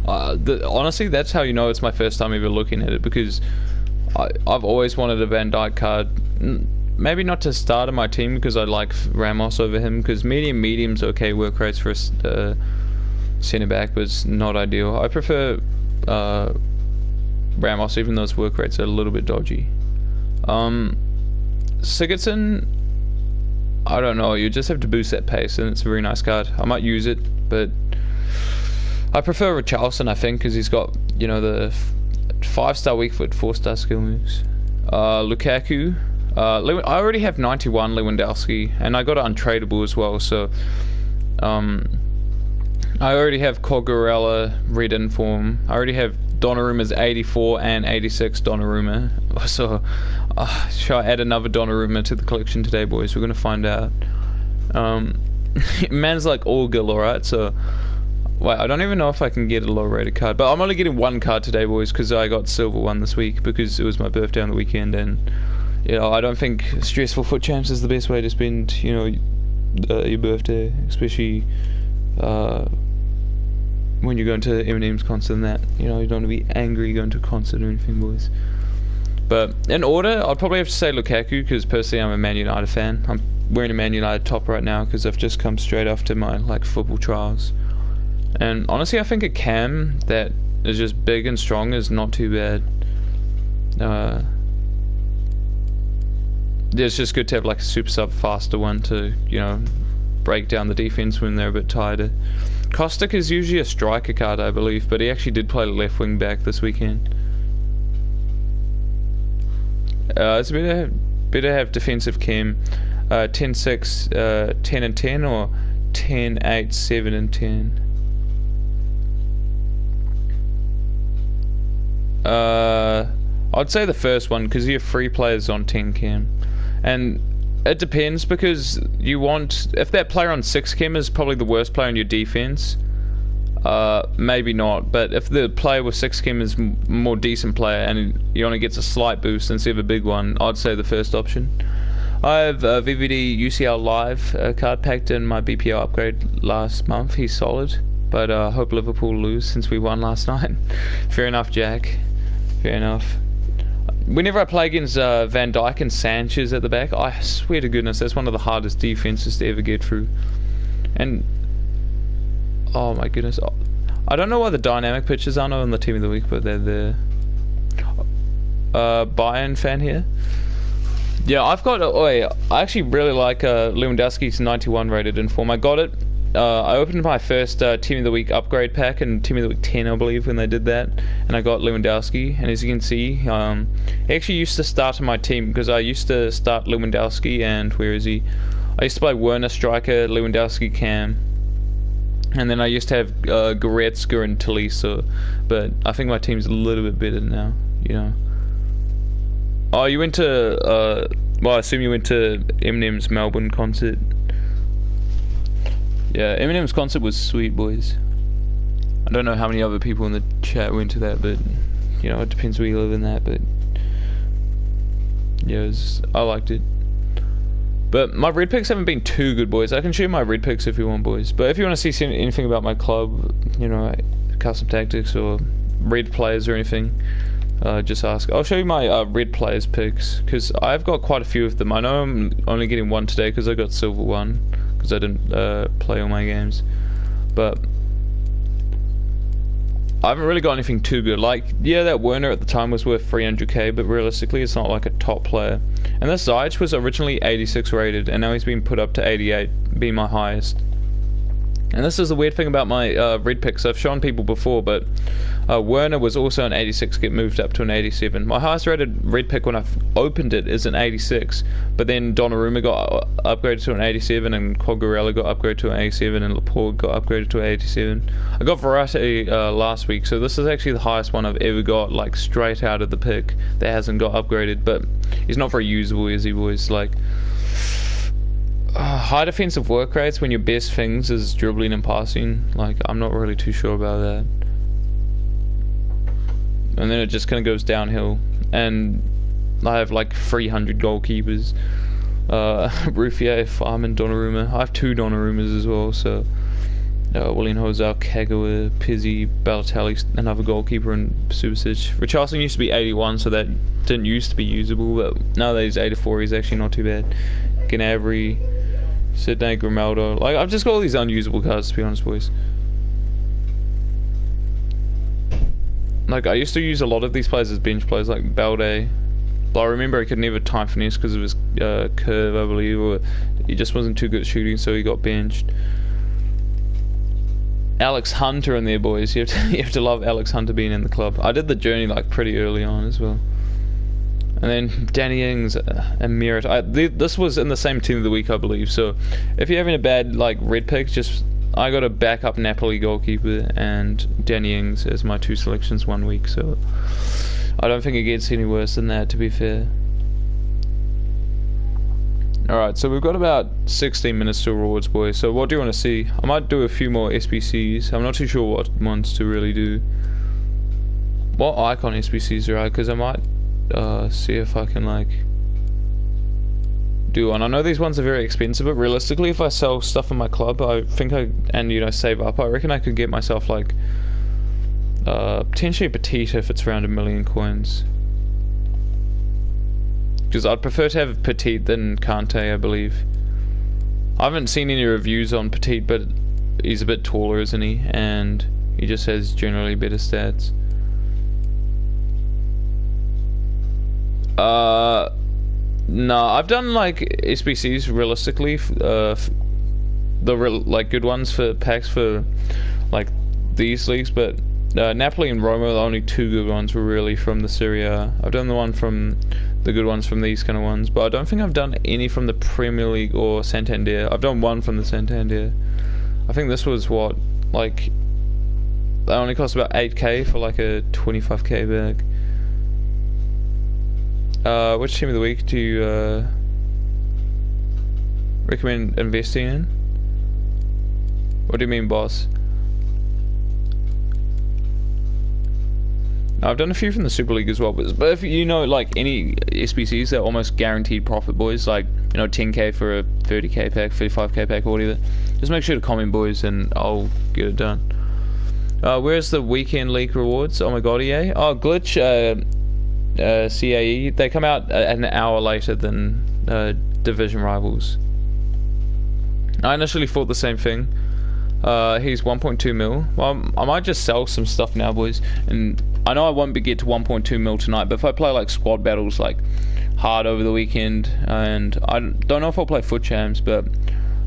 Honestly, that's how you know it's my first time ever looking at it, because I've always wanted a Van Dijk card. Maybe not to start in my team, because I like Ramos over him, because medium's okay work rates for a centre back, but it's not ideal. I prefer Ramos, even though his work rates are a little bit dodgy. Sigurdsson, I don't know, you just have to boost that pace, and it's a very nice card. I might use it, but I prefer Richarlison, I think, because he's got, you know, the 5-star weak foot, 4-star skill moves. Lukaku, I already have 91 Lewandowski, and I got it untradeable as well, so I already have Quagliarella red inform. I already have Donnarumma's 84 and 86 Donnarumma. So, shall I add another Donnarumma to the collection today, boys? We're gonna find out. Man's like all good, alright, so... Wait, I don't even know if I can get a low rated card, but I'm only getting one card today, boys, because I got silver one this week, because it was my birthday on the weekend, and, you know, I don't think stressful Foot Champs is the best way to spend, you know, your birthday, especially, when you're going to Eminem's concert and that, you know, you don't want to be angry going to a concert or anything, boys. But in order, I'd probably have to say Lukaku, because personally I'm a Man United fan. I'm wearing a Man United top right now because I've just come straight after my like football trials. And honestly, I think a cam that is just big and strong is not too bad. It's just good to have like a super sub faster one to, you know, break down the defense when they're a bit tighter. Kostic is usually a striker card, I believe, but he actually did play left wing back this weekend. It's better to have defensive chem. 10-6, 10 and 10, or 10-8, 7 and 10. I'd say the first one, because you have 3 players on 10 chem, and it depends, because you want, if that player on 6 chem is probably the worst player in your defense, maybe not. But if the player with 6 chem is more decent player and he only gets a slight boost instead of a big one, I'd say the first option. I have VVD UCL Live card packed in my BPO upgrade last month. He's solid, but I hope Liverpool lose since we won last night. Fair enough, Jack. Fair enough. Whenever I play against Van Dijk and Sanchez at the back, I swear to goodness, that's one of the hardest defenses to ever get through. And oh my goodness, I don't know why the dynamic pitches aren't on the team of the week, but they're there. Bayern fan here. Yeah, I've got. I actually really like Lewandowski's 91 rated in form. I got it. I opened my first Team of the Week upgrade pack in Team of the Week 10, I believe, when they did that, and I got Lewandowski. And as you can see, he actually used to start in my team, because I used to start Lewandowski, and where is he? I used to play Werner striker, Lewandowski cam, and then I used to have Goretzka and Tolisso, but I think my team's a little bit better now, you know. Oh, you went to, well, I assume you went to Eminem's Melbourne concert. Yeah, Eminem's concert was sweet, boys. I don't know how many other people in the chat went to that, but, you know, it depends where you live in that, but yeah, I liked it. But my red picks haven't been too good, boys. I can share my red picks if you want, boys. But if you want to see anything about my club, you know, custom tactics or red players or anything, just ask. I'll show you my red players picks, because I've got quite a few of them. I know I'm only getting one today because I got silver one, because I didn't play all my games. But I haven't really got anything too good. Like, yeah, that Werner at the time was worth 300k, but realistically it's not like a top player. And this Ziyech was originally 86 rated, and now he's been put up to 88, being my highest. And this is the weird thing about my red picks. I've shown people before, but Werner was also an 86, get moved up to an 87. My highest rated red pick when I opened it is an 86, but then Donnarumma got upgraded to an 87, and Quagliarella got upgraded to an 87, and Laporte got upgraded to an 87. I got Verratti last week, so this is actually the highest one I've ever got, like straight out of the pick, that hasn't got upgraded. But he's not very usable, is he, boys? Like, high defensive work rates when your best things is dribbling and passing, like, I'm not really too sure about that. And then it just kind of goes downhill, and I have like 300 goalkeepers. Ruffier, Farman, Donnarumma. I have 2 Donnarummas as well, so William Jose, Kagawa, Pizzi, Balotelli, another goalkeeper, and Subasic. Richarlison used to be 81, so that didn't used to be usable, but now that he's 84, he's actually not too bad. Gnabry, Sidney, Grimaldo. Like, I've just got all these unusable cards, to be honest, boys. Like, I used to use a lot of these players as bench players, like Balde. But I remember he could never time finesse because of his curve, I believe, or he just wasn't too good at shooting, so he got benched. Alex Hunter in there, boys. You have to love Alex Hunter being in the club. I did the journey like pretty early on as well. And then Danny Ings and Merit. This was in the same team of the week, I believe. So if you're having a bad like red pick, just I got a backup Napoli goalkeeper and Danny Ings as my 2 selections 1 week. So I don't think it gets any worse than that, to be fair. Alright, so we've got about 16 minutes to rewards, boys. So what do you want to see? I might do a few more SBCs. I'm not too sure what ones to really do. What icon SBCs are because I might see if I can like do one. I know these ones are very expensive, but realistically if I sell stuff in my club, I think and you know, save up, I reckon I could get myself like potentially a Petite if it's around 1 million coins. Because I'd prefer to have Petite than Kante, I believe. I haven't seen any reviews on Petite, but he's a bit taller, isn't he? And he just has generally better stats. No, I've done like SBCs realistically, like good ones for packs for like these leagues, but Napoli and Roma are the only two good ones were really from the Serie A. I've done the good ones from these kind of ones, but I don't think I've done any from the Premier League or Santander. I've done one from the Santander. I think this was what, like, they only cost about 8k for like a 25k bag. Which team of the week do you recommend investing in? What do you mean, boss? I've done a few from the Super League as well, but if you know like any SBCs, they're almost guaranteed profit, boys. Like, you know, 10k for a 30k pack, 35k pack, or whatever. Just make sure to comment, boys, and I'll get it done. Where's the weekend league rewards? Oh my god, EA. Oh, Glitch, CAE. They come out an hour later than Division Rivals. I initially thought the same thing. He's 1.2 mil. Well, I might just sell some stuff now, boys. And I know I won't get to 1.2 mil tonight, but if I play like squad battles like hard over the weekend, and I don't know if I'll play foot champs, but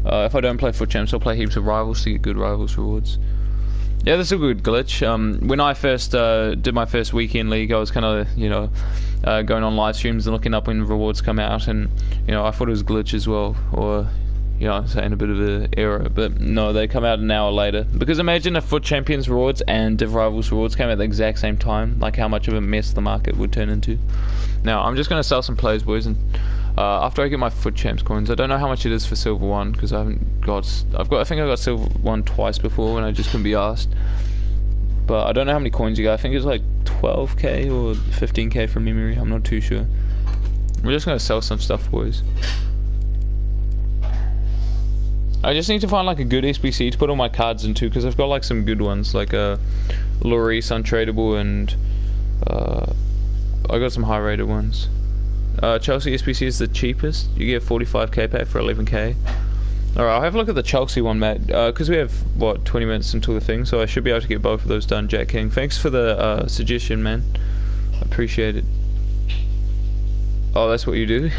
if I don't play foot champs, I'll play heaps of rivals to get good rivals rewards. Yeah, this is a good glitch. When I first did my first weekend league, I was kind of, you know, going on live streams and looking up when rewards come out, and, you know, I thought it was glitch as well, or, you know, I'm saying a bit of an error, but no, they come out an hour later. Because imagine if Foot Champions rewards and Div Rivals rewards came out at the exact same time, like how much of a mess the market would turn into. Now, I'm just going to sell some players, boys, and after I get my Foot Champs coins, I don't know how much it is for Silver 1, because I think I got Silver 1 twice before when I just couldn't be asked. But I don't know how many coins you got. I think it's like 12k or 15k from memory, I'm not too sure. We're just going to sell some stuff, boys. I just need to find like a good SBC to put all my cards into, because I've got like some good ones, like Lloris Untradable, and I got some high rated ones. Chelsea SBC is the cheapest. You get 45k pack for 11k. Alright, I'll have a look at the Chelsea one, Matt, because we have, what, 20 minutes until the thing, so I should be able to get both of those done, Jack King. Thanks for the suggestion, man. I appreciate it. Oh, that's what you do?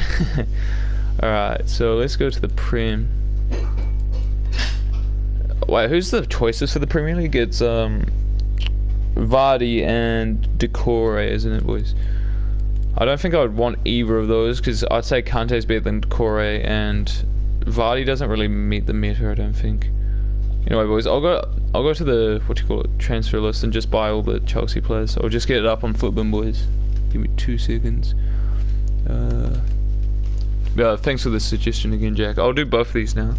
Alright, so let's go to the Prem. Wait, who's the choices for the Premier League? It's Vardy and Decore, isn't it, boys? I don't think I would want either of those, because I'd say Kante's better than Decore, and Vardy doesn't really meet the meta, I don't think. Anyway, boys, I'll go to the transfer list and just buy all the Chelsea players. I'll just get it up on Footbin, boys. Give me 2 seconds. Yeah, thanks for the suggestion again, Jack. I'll do both of these now.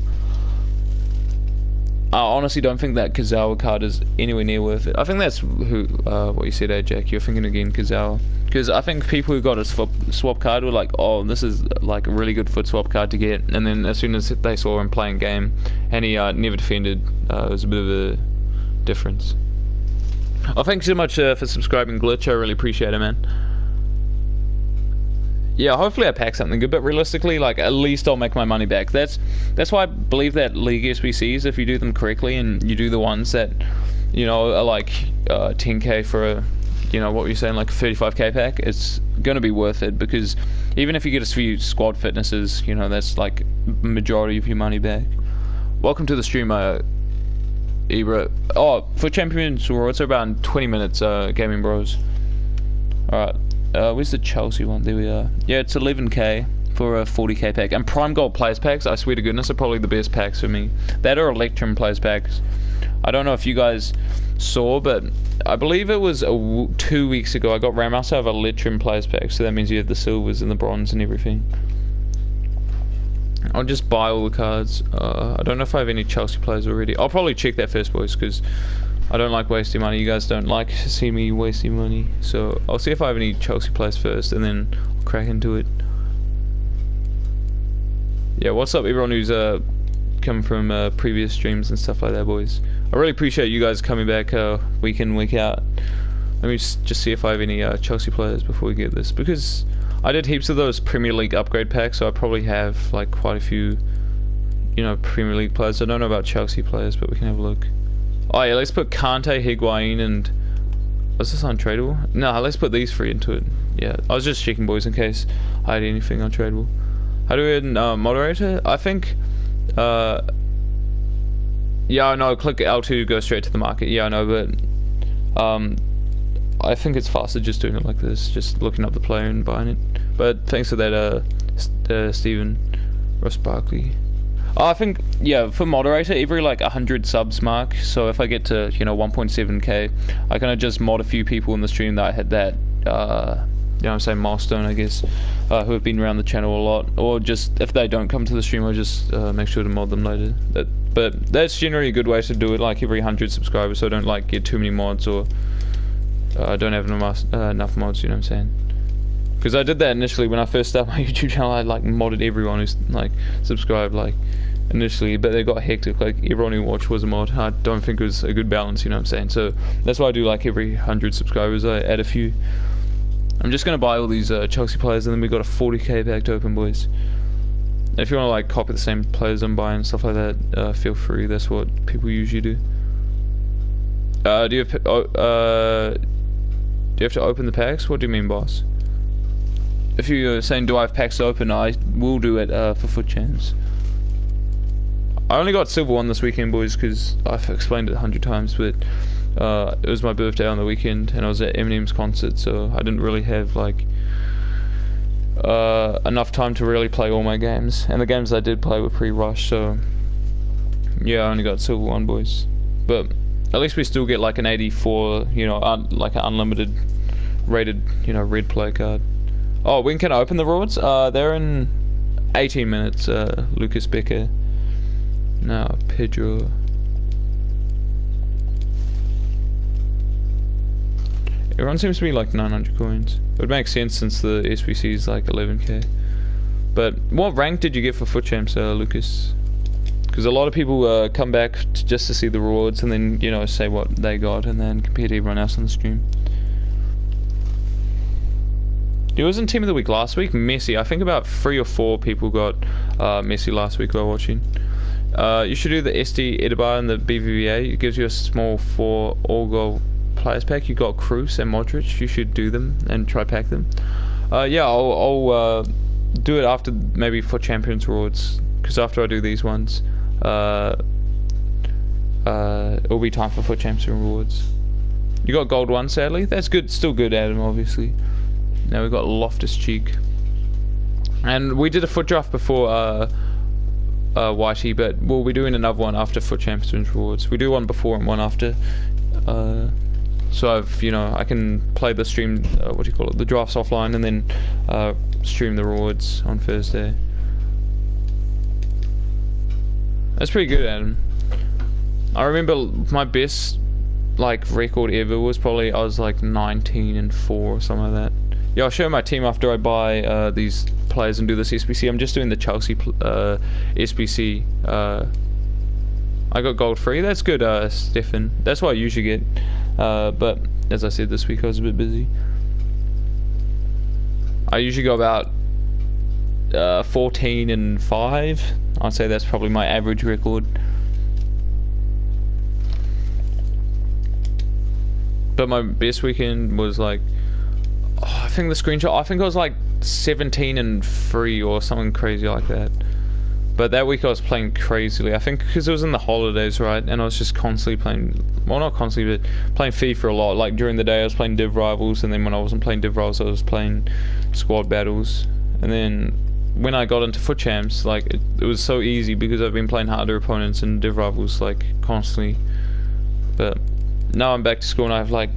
I honestly don't think that Kazawa card is anywhere near worth it. I think that's what you said, Jack. You're thinking again, Kazawa. Because I think people who got a swap card were like, oh, this is like a really good foot swap card to get. And then as soon as they saw him playing game, and he never defended, it was a bit of a difference. Oh, thanks so much for subscribing, Glitch. I really appreciate it, man. Yeah, hopefully I pack something good, but realistically, like, at least I'll make my money back. That's why I believe that League SBCs, if you do them correctly, and you do the ones that, you know, are like 10k for a, you know, what were you saying, like a 35k pack, it's gonna be worth it, because even if you get a few squad fitnesses, you know, that's like majority of your money back. Welcome to the stream, Ibra. Oh, for Champions Rewards, about in 20 minutes, Gaming Bros. Alright. Where's the Chelsea one? There we are. Yeah, it's 11k for a 40k pack. And Prime Gold Players Packs, I swear to goodness, are probably the best packs for me. That or Electrum Players Packs. I don't know if you guys saw, but I believe it was 2 weeks ago I got Ramos out of Electrum Players Packs, so that means you have the silvers and the bronze and everything. I'll just buy all the cards. I don't know if I have any Chelsea players already. I'll probably check that first, boys, because I don't like wasting money. You guys don't like to see me wasting money. So I'll see if I have any Chelsea players first, and then I'll crack into it. Yeah, what's up everyone who's come from previous streams and stuff like that, boys. I really appreciate you guys coming back week in, week out. Let me just see if I have any Chelsea players before we get this, because I did heaps of those Premier League upgrade packs, so I probably have like quite a few, you know, Premier League players. I don't know about Chelsea players, but we can have a look. Oh yeah, let's put Kante, Higuain, and was this untradeable? No, let's put these three into it. Yeah, I was just checking, boys, in case I had anything untradeable. How do we add moderator? I think, yeah, I know, click L2 to go straight to the market. Yeah, I know, but I think it's faster just doing it like this, just looking up the player and buying it. But thanks for that, Stephen Ross Barkley. I think, yeah, for moderator, every like 100 subs mark, so if I get to, you know, 1.7k, I kind of just mod a few people in the stream that I had that, you know what I'm saying, milestone, I guess, who have been around the channel a lot, or just, if they don't come to the stream, I'll just make sure to mod them later. But that's generally a good way to do it, like every 100 subscribers, so I don't like get too many mods, or don't have enough mods, you know what I'm saying? Because I did that initially when I first started my YouTube channel. I like modded everyone who's like subscribed like initially, but they got hectic. Like everyone who watched was a mod. I don't think it was a good balance, you know what I'm saying? So that's why I do like every 100 subscribers I add a few. I'm just gonna buy all these Chelsea players, and then we got a 40k pack to open, boys. If you want to like copy the same players I'm buying and stuff like that, feel free. That's what people usually do. Do you have to open the packs? What do you mean, boss? If you're saying do I have packs open, I will do it for foot champs. I only got silver 1 this weekend, boys, because I've explained it 100 times, but it was my birthday on the weekend and I was at Eminem's concert, so I didn't really have like enough time to really play all my games, and the games I did play were pretty rushed, so yeah, I only got silver 1, boys. But at least we still get like an 84, you know, like an unlimited rated, you know, red play card. Oh, when can I open the rewards? They're in 18 minutes, Lucas Becker. No, Pedro. Everyone seems to be like 900 coins. It would make sense since the SBC is like 11k. But what rank did you get for foot champs, Lucas? Because a lot of people come back just to see the rewards and then, you know, say what they got and then compare to everyone else on the stream. He was in Team of the Week last week. Messi. I think about 3 or 4 people got Messi last week while watching. You should do the SD Edibar and the BVVA. It gives you a small 4 all-goal players pack. You got Kroos and Modric. You should do them and try pack them. Yeah, I'll do it after maybe for Champions Rewards, because after I do these ones, it'll be time for Foot Champions Rewards. You got gold 1, sadly. That's good. Still good, Adam, obviously. Now we've got Loftus Cheek. And we did a foot draft before Whitey, but we'll be doing another one after Foot Champions Rewards. We do one before and one after. So I've, you know, I can play the stream, what do you call it, the drafts offline, and then stream the rewards on Thursday. That's pretty good, Adam. I remember my best like record ever was probably I was like 19-4 or something like that. Yeah, I'll show my team after I buy these players and do this SBC. I'm just doing the Chelsea SBC. I got gold free. That's good, Stefan. That's what I usually get. But as I said, this week I was a bit busy. I usually go about 14-5. I'd say that's probably my average record. But my best weekend was like, oh, I think the screenshot, I think I was like 17-3 or something crazy like that. But that week I was playing crazily. I think because it was in the holidays, right? And I was just constantly playing, well, not constantly, but playing FIFA a lot. Like during the day I was playing Div Rivals, and then when I wasn't playing Div Rivals I was playing Squad Battles. And then when I got into Foot Champs, like it was so easy because I've been playing harder opponents in Div Rivals like constantly. But now I'm back to school and I've like,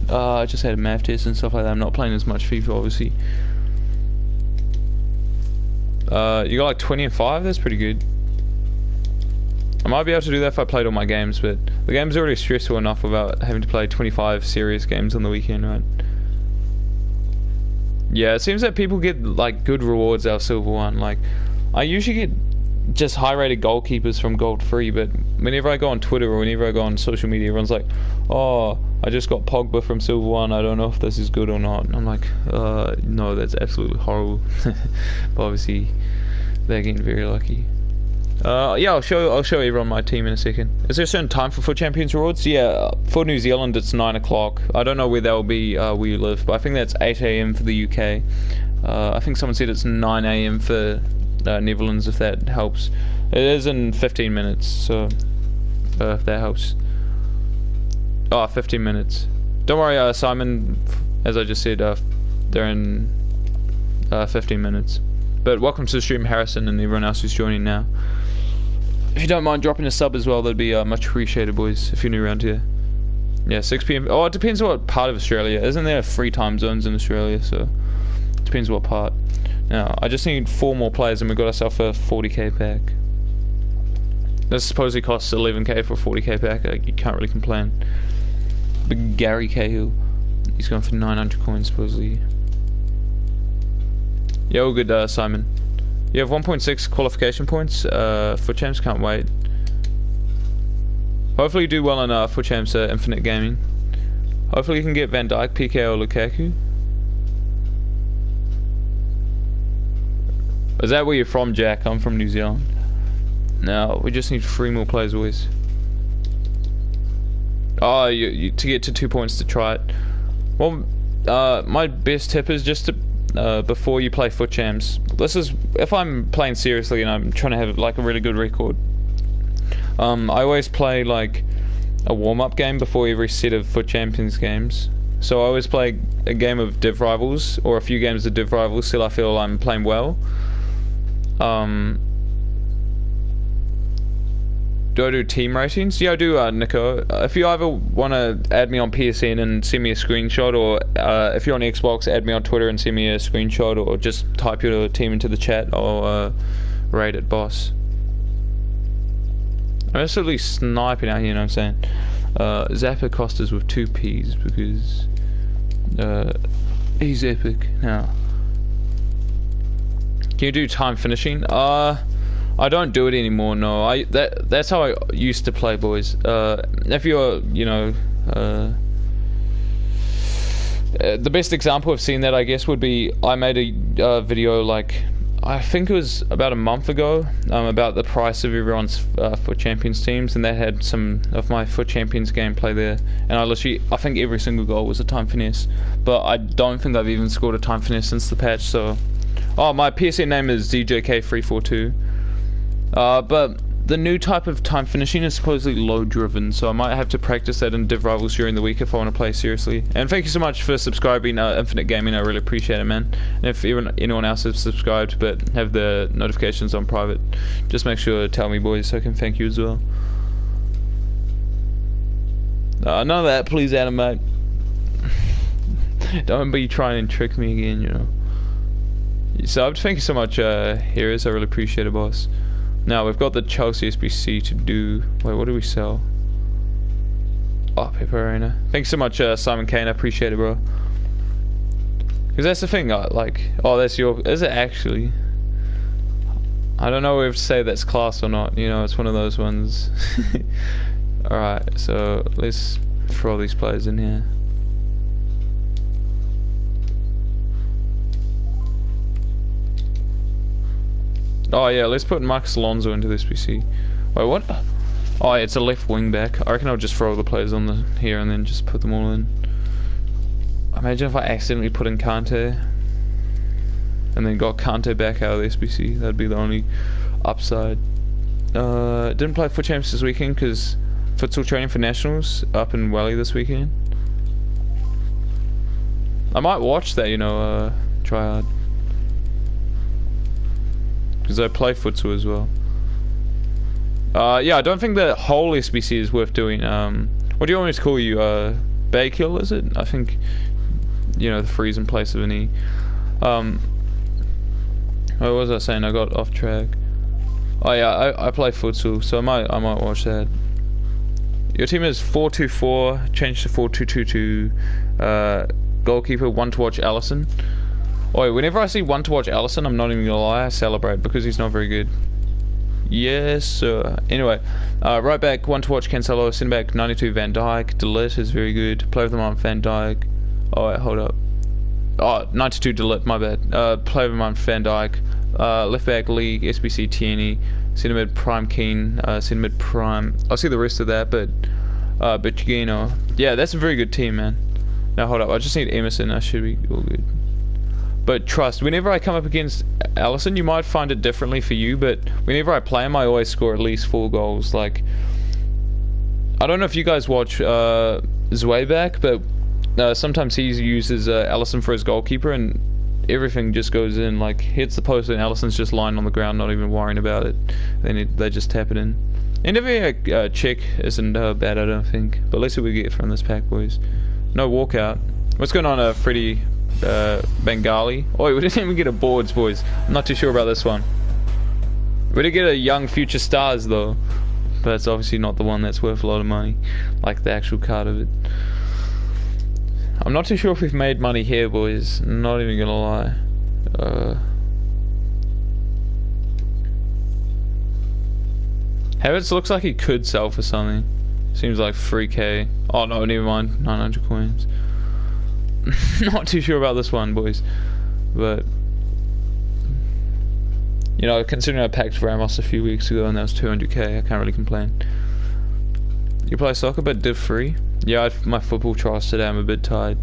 I just had a math test and stuff like that. I'm not playing as much FIFA, obviously. You got like 20-5, that's pretty good. I might be able to do that if I played all my games, but the game's already stressful enough without having to play 25 serious games on the weekend, right? Yeah, it seems that people get like good rewards out of Silver 1. Like, I usually get just high-rated goalkeepers from Gold 3, but whenever I go on Twitter or whenever I go on social media, everyone's like, oh, I just got Pogba from Silver 1, I don't know if this is good or not. And I'm like, no, that's absolutely horrible. But obviously, they're getting very lucky. Yeah, I'll show everyone my team in a second. Is there a certain time for Foot Champions rewards? Yeah, for New Zealand it's 9 o'clock. I don't know where they'll be where you live, but I think that's 8 AM for the UK. I think someone said it's 9 AM for Netherlands, if that helps. It is in 15 minutes, so if that helps. Oh, 15 minutes. Don't worry, Simon, as I just said, they're in 15 minutes. But welcome to the stream, Harrison, and everyone else who's joining now. If you don't mind dropping a sub as well, that'd be much appreciated, boys, if you're new around here. Yeah, 6 PM. Oh, it depends what part of Australia. Isn't there 3 time zones in Australia? So, it depends what part. Now, I just need 4 more players and we've got ourselves a 40k pack. This supposedly costs 11k for a 40k pack. You can't really complain. Big Gary Cahill. He's going for 900 coins, supposedly. Yeah, all good, Simon. You have 1.6 qualification points for champs, can't wait. Hopefully you do well in Foot Champs Infinite Gaming. Hopefully you can get Van Dijk, PK or Lukaku. Is that where you're from, Jack? I'm from New Zealand. Now, we just need 3 more players, boys. Oh, to get to 2 points to try it. Well, my best tip is just to, before you play Foot Champs, this is, if I'm playing seriously and I'm trying to have like a really good record, I always play like a warm-up game before every set of Foot Champions games. So I always play a game of Div Rivals, or a few games of Div Rivals till I feel I'm playing well. Do I do team ratings? Yeah, I do, Nico. If you either want to add me on PSN and send me a screenshot, or if you're on Xbox, add me on Twitter and send me a screenshot, or just type your team into the chat, I'll rate it, boss. I'm absolutely sniping out here, you know what I'm saying? Zappa Costas with 2 Ps, because he's epic. Now, can you do time finishing? I don't do it anymore, no. That's how I used to play, boys. If you're, you know, the best example of seeing that, I guess, would be I made a video, like, I think it was about a month ago, about the price of everyone's Foot Champions teams, and that had some of my Foot Champions gameplay there. And I think every single goal was a time finesse, but I don't think I've even scored a time finesse since the patch. So, oh, my PSN name is ZJK342. But the new type of time finishing is supposedly low driven, so I might have to practice that in Div Rivals during the week if I want to play seriously. And thank you so much for subscribing, Infinite Gaming, I really appreciate it, man. And if anyone else has subscribed but have the notifications on private, just make sure to tell me, boys, so I can thank you as well. None of that, please, Adam, mate. Don't be trying and trick me again, you know. So, thank you so much, Heroes, I really appreciate it, boss. Now, we've got the Chelsea SBC to do. Wait, what do we sell? Oh, Pepper Arena. Thanks so much, Simon Kane. I appreciate it, bro. Because that's the thing, like, oh, that's your. Is it actually? I don't know if to say that's class or not. You know, it's one of those ones. Alright, so let's throw these players in here. Oh yeah, let's put Marcus Alonso into this PC. Wait, what? Oh, yeah, it's a left wing back. I reckon I'll just throw all the players on the here and then just put them all in. Imagine if I accidentally put in Kante and then got Kante back out of the SBC. That'd be the only upside. Didn't play Foot Champs this weekend because futsal training for nationals up in Welly this weekend. I might watch that, you know, try hard. Because I play futsal as well. Yeah, I don't think the whole SBC is worth doing. What do you want me to call you? Baykill, is it? I think, you know, the freeze in place of an E. What was I saying? I got off track. Oh yeah, I play futsal, so I might watch that. Your team is 4-2-4, change to 4-2-2-2. Goalkeeper, 1 to watch Allison. Oh, whenever I see 1 to watch Allison, I'm not even gonna lie, I celebrate because he's not very good. Yes, sir. Anyway, right back, one to watch Cancelo, centre back 92 Van Dijk, De Ligt is very good, play of the month Van Dijk, oh wait, hold up, oh 92 De Ligt, my bad, play of the month Van Dijk, left back League, SBC Tierney, centre mid Prime Keane, centre mid Prime, I'll see the rest of that, but Gino, yeah, that's a very good team, man. Now hold up, I just need Emerson, I should be all good. But trust, whenever I come up against Alisson, you might find it differently for you, but whenever I play him, I always score at least 4 goals. Like, I don't know if you guys watch Zwayback, but sometimes he uses Alisson for his goalkeeper, and everything just goes in. Like, hits the post, and Alisson's just lying on the ground, not even worrying about it. Then they just tap it in. And every check isn't bad, I don't think. But let's see what we get from this pack, boys. No walkout. What's going on, Freddie? Bengali. Oh, we didn't even get a boards, boys. I'm not too sure about this one. We did get a young future stars though, but it's obviously not the one that's worth a lot of money, like the actual card of it. I'm not too sure if we've made money here, boys. Not even gonna lie. Havertz looks like he could sell for something. Seems like 3k. Oh no, never mind. 900 coins. Not too sure about this one, boys, but you know, considering I packed Ramos a few weeks ago and that was 200k, I can't really complain. You play soccer but div free? Yeah, I had my football trials today, I'm a bit tired.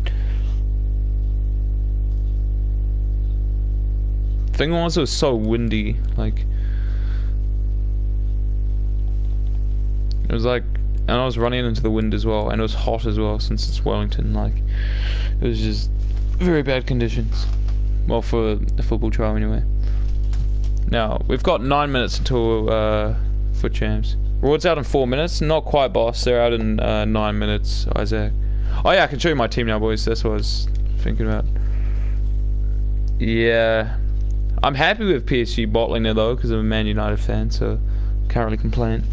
Thing was, it was so windy, like it was like, and I was running into the wind as well, and it was hot as well since it's Wellington. Like, it was just very bad conditions. Well, for the football trial anyway. Now, we've got 9 minutes until FUT Champs. Rewards out in 4 minutes. Not quite, boss. They're out in 9 minutes, Isaac. Oh yeah, I can show you my team now, boys. That's what I was thinking about. Yeah. I'm happy with PSG bottling it though, because I'm a Man United fan, so can't really complain.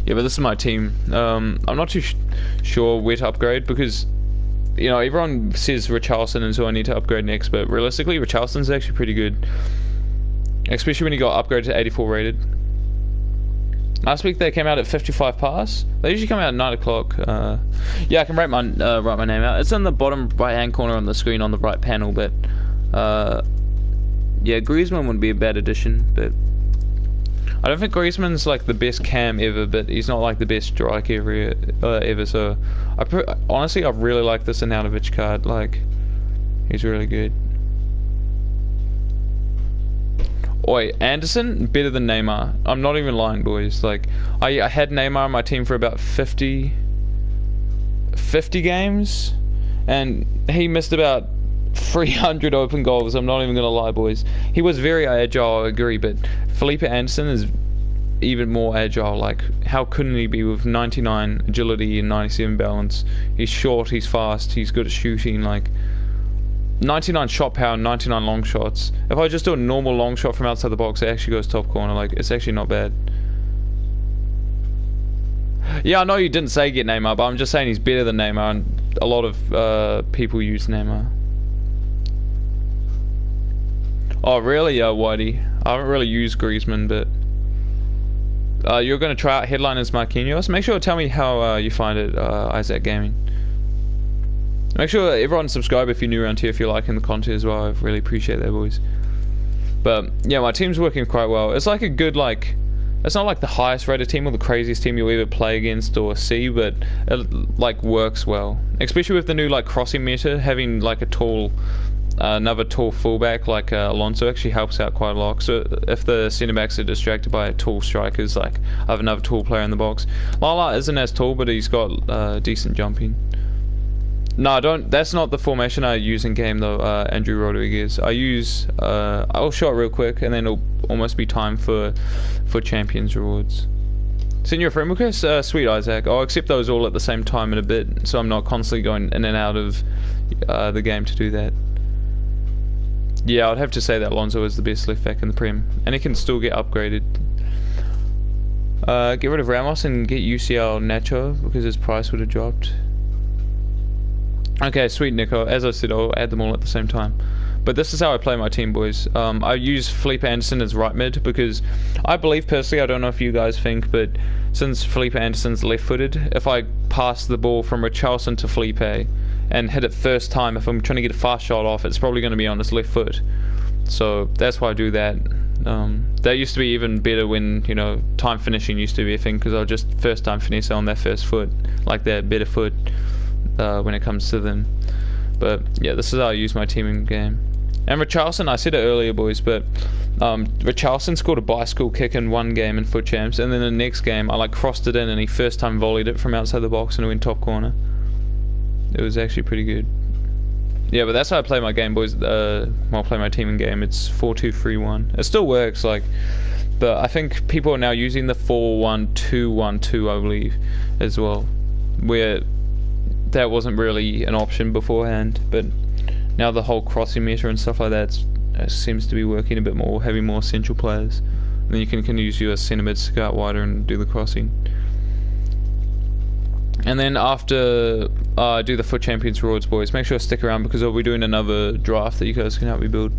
Yeah, but this is my team. I'm not too sure where to upgrade because, you know, everyone says Richarlison is who I need to upgrade next, but realistically, Richarlison's actually pretty good. Especially when he got upgraded to 84 rated. Last week they came out at 55 pass. They usually come out at 9 o'clock. Yeah, I can write my name out. It's in the bottom right-hand corner on the screen on the right panel, but yeah, Griezmann wouldn't be a bad addition, but I don't think Griezmann's like the best cam ever, but he's not like the best striker ever. So honestly, I really like this Arnautovic card. Like, he's really good. Oi, Anderson better than Neymar. I'm not even lying, boys. Like, I had Neymar on my team for about 50 games, and he missed about 300 open goals. I'm not even gonna lie, boys. He was very agile, I agree, but Felipe Anderson is even more agile. Like, how couldn't he be with 99 agility and 97 balance? He's short, he's fast, he's good at shooting. Like, 99 shot power, 99 long shots. If I just do a normal long shot from outside the box, it actually goes top corner. Like, it's actually not bad. Yeah, I know you didn't say get Neymar, but I'm just saying he's better than Neymar, and a lot of people use Neymar. Oh really, Whitey? I haven't really used Griezmann, but you're going to try out Headliners Marquinhos. Make sure to tell me how you find it, Isaac Gaming. Make sure everyone subscribe if you're new around here, if you're liking the content as well. I really appreciate that, boys. But yeah, my team's working quite well. It's like a good, like, it's not like the highest rated team or the craziest team you'll ever play against or see, but it like works well. Especially with the new like crossing meta, having like a tall another tall fullback like Alonso actually helps out quite a lot. So if the centre backs are distracted by tall strikers, like I have another tall player in the box. Lala isn't as tall, but he's got decent jumping. No, don't. That's not the formation I use in game though. Andrew Rodriguez. I use. I'll show it real quick, and then it'll almost be time for champions rewards. Send you a friend request? Sweet Isaac. I'll accept those all at the same time in a bit, so I'm not constantly going in and out of the game to do that. Yeah, I'd have to say that Alonso is the best left back in the Prem, and he can still get upgraded. Get rid of Ramos and get UCL Nacho because his price would have dropped. Okay, sweet Nico. As I said, I'll add them all at the same time. But this is how I play my team, boys. I use Felipe Anderson as right mid because I believe personally, I don't know if you guys think, but since Felipe Anderson's left-footed, if I pass the ball from Richarlison to Felipe and hit it first time, if I'm trying to get a fast shot off, it's probably going to be on his left foot. So that's why I do that. That used to be even better when, you know, time finishing used to be a thing, because I'll just first time finish on their first foot, like their better foot when it comes to them. But yeah, this is how I use my team in game. And Richarlison, I said it earlier, boys, but Richarlison scored a bicycle kick in one game in Foot Champs, and then the next game I like crossed it in and he first time volleyed it from outside the box and it went top corner. It was actually pretty good. Yeah, but that's how I play my game, boys. Well, I play my team in game. It's 4-2-3-1. It still works, like, but I think people are now using the 4-1-2-1-2, I believe, as well, where that wasn't really an option beforehand. But now the whole crossing meter and stuff like that seems to be working a bit more, having more central players. And then you can use your centre mids to go out wider and do the crossing. And then after I do the Foot Champions rewards, boys, make sure to stick around because I'll be doing another draft that you guys can help me build.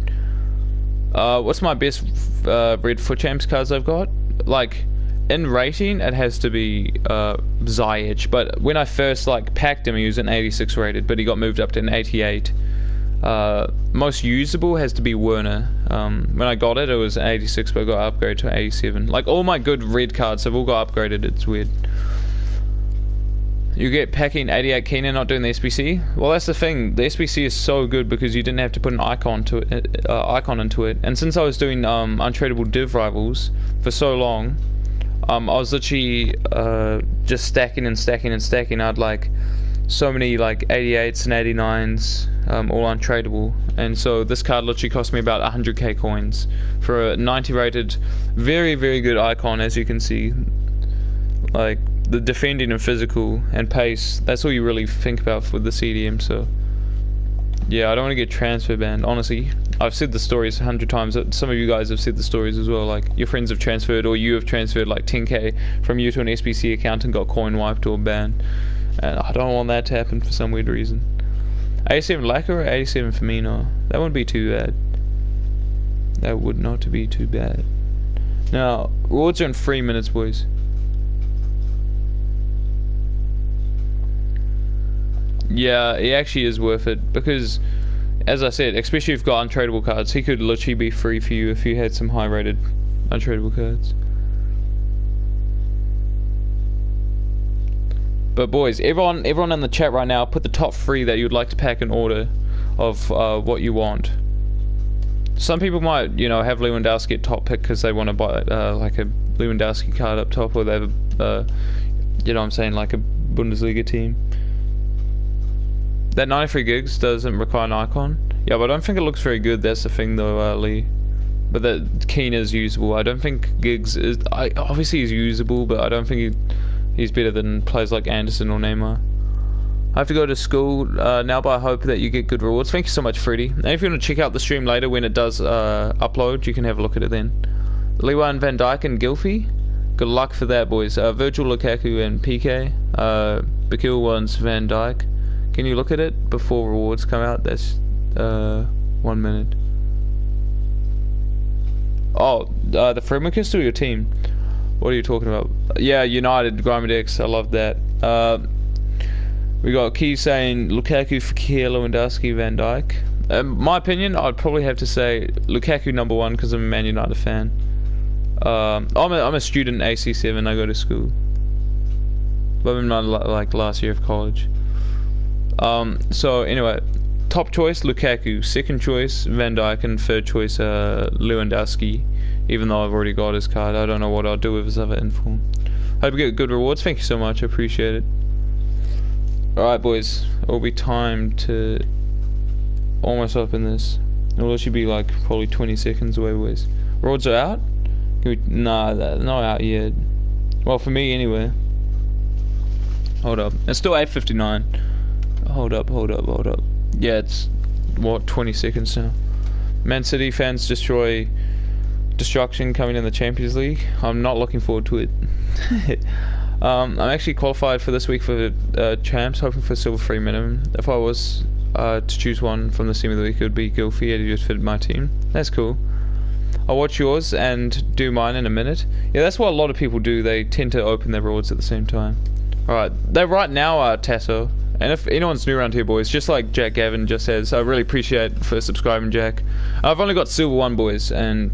What's my best red Foot Champs cards I've got? Like, in rating, it has to be Ziyech, but when I first like packed him, he was an 86 rated, but he got moved up to an 88. Most usable has to be Werner. When I got it, it was an 86, but I got upgraded to an 87. Like, all my good red cards have all got upgraded. It's weird. You get packing 88 Keenan, not doing the SBC. Well, that's the thing. The SBC is so good because you didn't have to put an icon into it. And since I was doing untradeable div rivals for so long, I was literally just stacking and stacking and stacking. I had like so many like 88s and 89s, all untradeable. And so this card literally cost me about 100k coins for a 90 rated, very, very good icon, as you can see. Like, the defending and physical and pace, that's all you really think about with the CDM. So yeah, I don't want to get transfer banned. Honestly, I've said the stories 100 times. Some of you guys have said the stories as well, like your friends have transferred, or you have transferred like 10k from you to an SBC account and got coin wiped or banned, and I don't want that to happen for some weird reason. 87 Lacquer or 87 Firmino, that wouldn't be too bad. That would not be too bad. Now, rewards are in 3 minutes, boys. Yeah, he actually is worth it because, as I said, especially if you've got untradeable cards, he could literally be free for you if you had some high-rated untradeable cards. But boys, everyone in the chat right now, put the top 3 that you'd like to pack in order of what you want. Some people might, you know, have Lewandowski at top pick because they want to buy like a Lewandowski card up top, or they have a, you know what I'm saying, like a Bundesliga team. That 93 gigs doesn't require an icon. Yeah, but I don't think it looks very good. That's the thing though, Lee. But that Keane is usable. I don't think Giggs is... obviously he's usable, but I don't think he's better than players like Anderson or Neymar. I have to go to school now, but I hope that you get good rewards. Thank you so much, Freddy. And if you want to check out the stream later when it does upload, you can have a look at it then. Lewa and Van Dijk and Gylfi. Good luck for that, boys. Virgil, Lukaku and PK. Bakil wants Van Dijk. Can you look at it before rewards come out? That's 1 minute. Oh, the framework is still your team. What are you talking about? Yeah, United, Grimadex, I love that. We got Key saying Lukaku, Fekir, Lewandowski, Van Dijk. My opinion, I'd probably have to say Lukaku #1 because I'm a Man United fan. I'm a student at AC7, I go to school. But I'm in my last year of college. So anyway, top choice Lukaku, second choice Van Dijk, and third choice Lewandowski. Even though I've already got his card, I don't know what I'll do with his other inform. Hope you get good rewards. Thank you so much, I appreciate it. Alright boys, it'll be time to almost open this. It'll actually be like probably 20 seconds away, boys. Rewards are out? Nah, they're not out yet. Well, for me anyway. Hold up, it's still 8:59. Hold up. Yeah, it's what, 20 seconds now. Man City fans destruction coming in the Champions League. I'm not looking forward to it. I'm actually qualified for this week for champs, hoping for silver 3 minimum. If I was, to choose one from the team of the week, it would be Gilfy. He just fitted my team. That's cool. I'll watch yours and do mine in a minute. Yeah, that's what a lot of people do. They tend to open their rewards at the same time. Alright, they're right now Tasso. And if anyone's new around here, boys, just like Jack Gavin just says, I really appreciate for subscribing, Jack. I've only got Silver 1, boys, and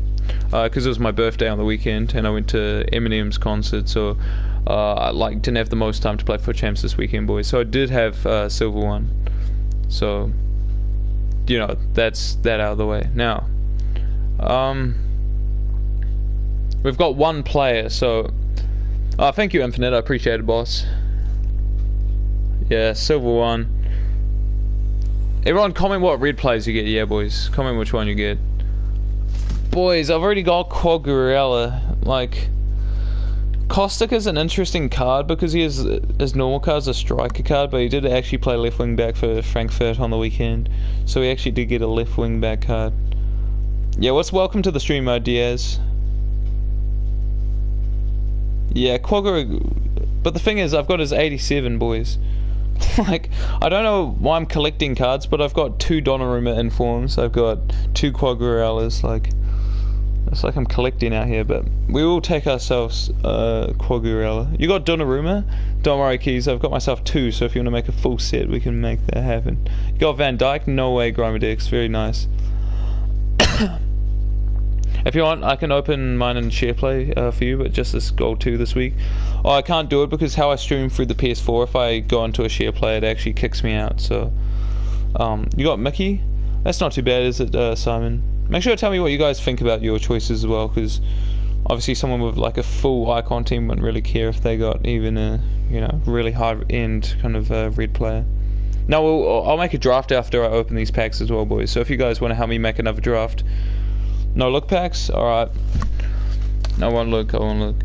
because it was my birthday on the weekend and I went to Eminem's concert, so I didn't have the most time to play Foot Champs this weekend, boys. So I did have Silver 1. So, you know, that's that out of the way. Now, we've got one player, so thank you, Infinite. I appreciate it, boss. Yeah, Silver 1. Everyone comment what red players you get. Yeah, boys, comment which one you get. Boys, I've already got Quad Gorilla. Like, Kostic is an interesting card because he has his normal card is a striker card, but he did actually play left wing back for Frankfurt on the weekend, so he actually did get a left wing back card. Yeah, welcome to the stream, Diaz. Yeah, Quad Gorilla, but the thing is, I've got his 87, boys. Like, I don't know why I'm collecting cards, but I've got 2 Donnarumma informs. I've got 2 Quad Gorillas. Like, it's like I'm collecting out here, but we will take ourselves Quad Gorilla. You got Donnarumma? Don't worry, Keys. I've got myself 2, so if you want to make a full set, we can make that happen. You got Van Dijk? No way, Grimadex. Very nice. If you want, I can open mine and share play for you, but just this gold 2 this week. Oh, I can't do it because how I stream through the PS4, if I go into a share play, it actually kicks me out. So, you got Mickey? That's not too bad, is it, Simon? Make sure to tell me what you guys think about your choices as well, because obviously someone with like a full icon team wouldn't really care if they got even a, you know, really high-end kind of red player. Now, I'll make a draft after I open these packs as well, boys. So if you guys want to help me make another draft. No look packs? Alright. I won't look, I won't look.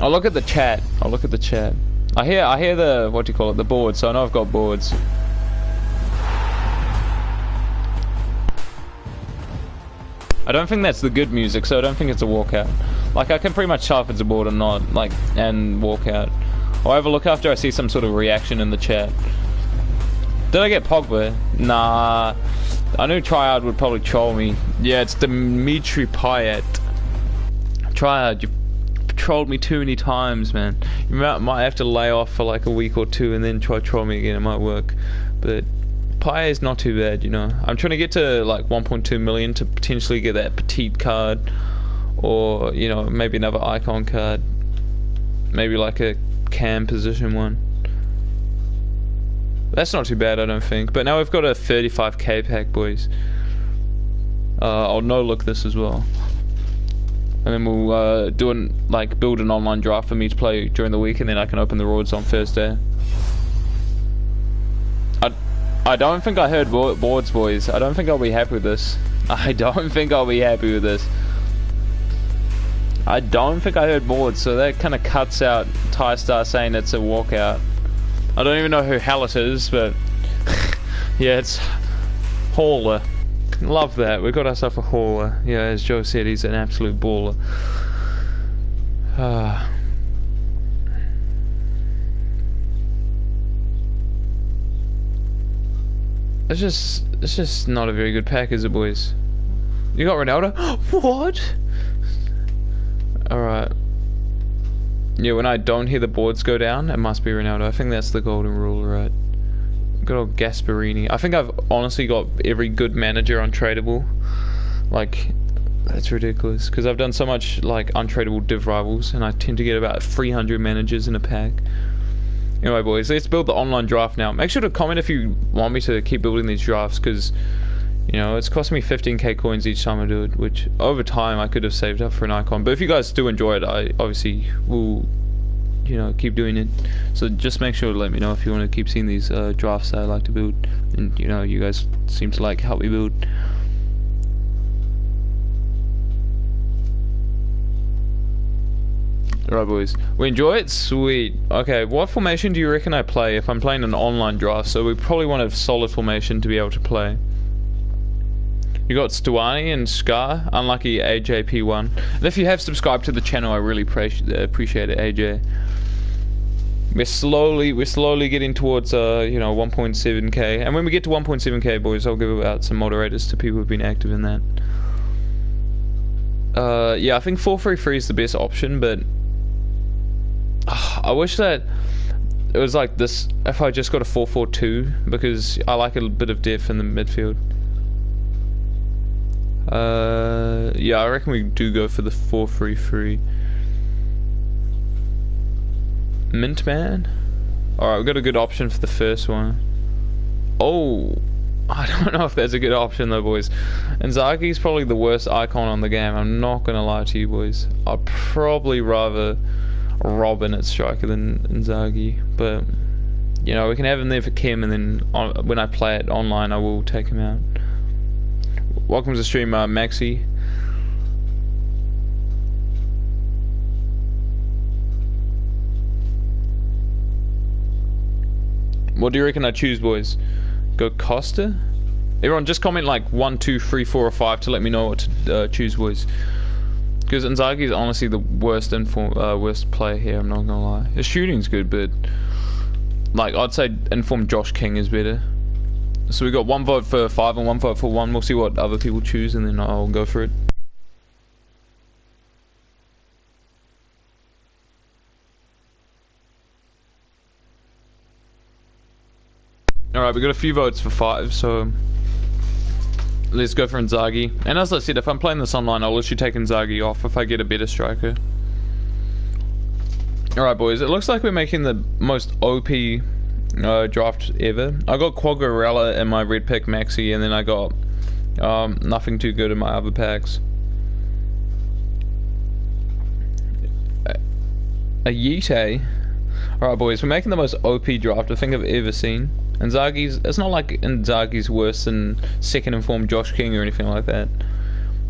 I'll look at the chat. I'll look at the chat. I hear the, what do you call it, the boards, so I know I've got boards. I don't think that's the good music, so I don't think it's a walkout. Like, I can pretty much tell if it's a board or not, like, and walkout. I'll have a look after I see some sort of reaction in the chat. Did I get Pogba? Nah. I knew Triad would probably troll me. Yeah, it's Dimitri Payet. Triad, you've trolled me too many times, man. You might have to lay off for like a week or 2 and then try to troll me again. It might work. But Payet is not too bad, you know. I'm trying to get to like 1.2 million to potentially get that petite card. Or, you know, maybe another icon card. Maybe like a cam position one. That's not too bad, I don't think. But now we've got a 35k pack, boys. I'll no-look this as well. And then we'll build an online draft for me to play during the week, and then I can open the rewards on Thursday. I don't think I heard boards, boys. I don't think I'll be happy with this. I don't think I'll be happy with this. I don't think I heard boards, so that kind of cuts out Ty-Star saying it's a walkout. I don't even know who hell it is, but yeah, it's Hauler. Love that. We got ourselves a Hauler. Yeah, as Joe said, he's an absolute baller. It's just not a very good pack, is it, boys? You got Ronaldo? What? Alright. Yeah, when I don't hear the boards go down, it must be Ronaldo. I think that's the golden rule, right? Good old Gasparini. I think I've honestly got every good manager untradeable. Like, that's ridiculous. Because I've done so much, like, untradeable div rivals, and I tend to get about 300 managers in a pack. Anyway, boys, let's build the online draft now. Make sure to comment if you want me to keep building these drafts, because, you know, it's costing me 15k coins each time I do it, which over time I could have saved up for an icon. But if you guys do enjoy it, I obviously will, you know, keep doing it. So just make sure to let me know if you want to keep seeing these drafts that I like to build. And, you know, you guys seem to like help me build. Alright, boys. We enjoy it? Sweet. Okay, what formation do you reckon I play if I'm playing an online draft? So we probably want a solid formation to be able to play. You got Stuani and Scar, unlucky AJP1. And if you have subscribed to the channel, I really appreciate it, AJ. We're slowly getting towards you know, 1.7k, and when we get to 1.7k, boys, I'll give out some moderators to people who've been active in that. Yeah, I think 433 is the best option, but I wish that it was like this. If I just got a 442, because I like a bit of depth in the midfield. Yeah, I reckon we do go for the 433. Mintman? Alright, we've got a good option for the first one. Oh, I don't know if that's a good option though, boys. Inzaghi's probably the worst icon on the game, I'm not gonna lie to you, boys. I'd probably rather Robin at striker than Inzaghi, but you know, we can have him there for Kim, and then when I play it online I will take him out. Welcome to the stream, Maxi. What do you reckon I choose, boys? Go Costa? Everyone just comment like 1, 2, 3, 4 or 5 to let me know what to choose, boys. Because Inzaghi is honestly the worst player here, I'm not gonna lie. His shooting's good, but like I'd say informed Josh King is better. So we got 1 vote for 5 and 1 vote for 1. We'll see what other people choose and then I'll go for it. Alright, we got a few votes for 5, so let's go for Inzaghi. And as I said, if I'm playing this online, I'll literally take Inzaghi off if I get a better striker. Alright, boys, it looks like we're making the most OP draft ever. I got Quagliarella in my red pick maxi, and then I got nothing too good in my other packs. A Yeete. Alright, boys, we're making the most OP draft I think I've ever seen. Inzaghi's, it's not like Inzaghi's worse than second informed Josh King or anything like that.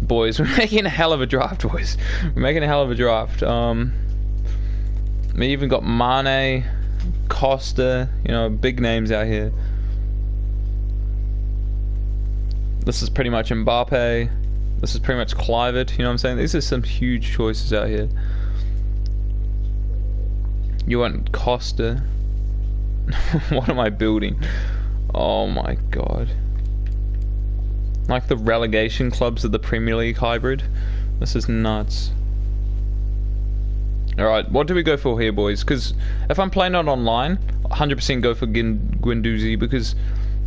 Boys, we're making a hell of a draft, boys. We're making a hell of a draft. We even got Mane, Costa, you know, big names out here. This is pretty much Mbappe. This is pretty much Kluivert, you know what I'm saying? These are some huge choices out here. You want Costa. What am I building? Oh my god. Like the relegation clubs of the Premier League hybrid. This is nuts. Alright, what do we go for here, boys? Because if I'm playing it online, 100% go for Guendouzi, because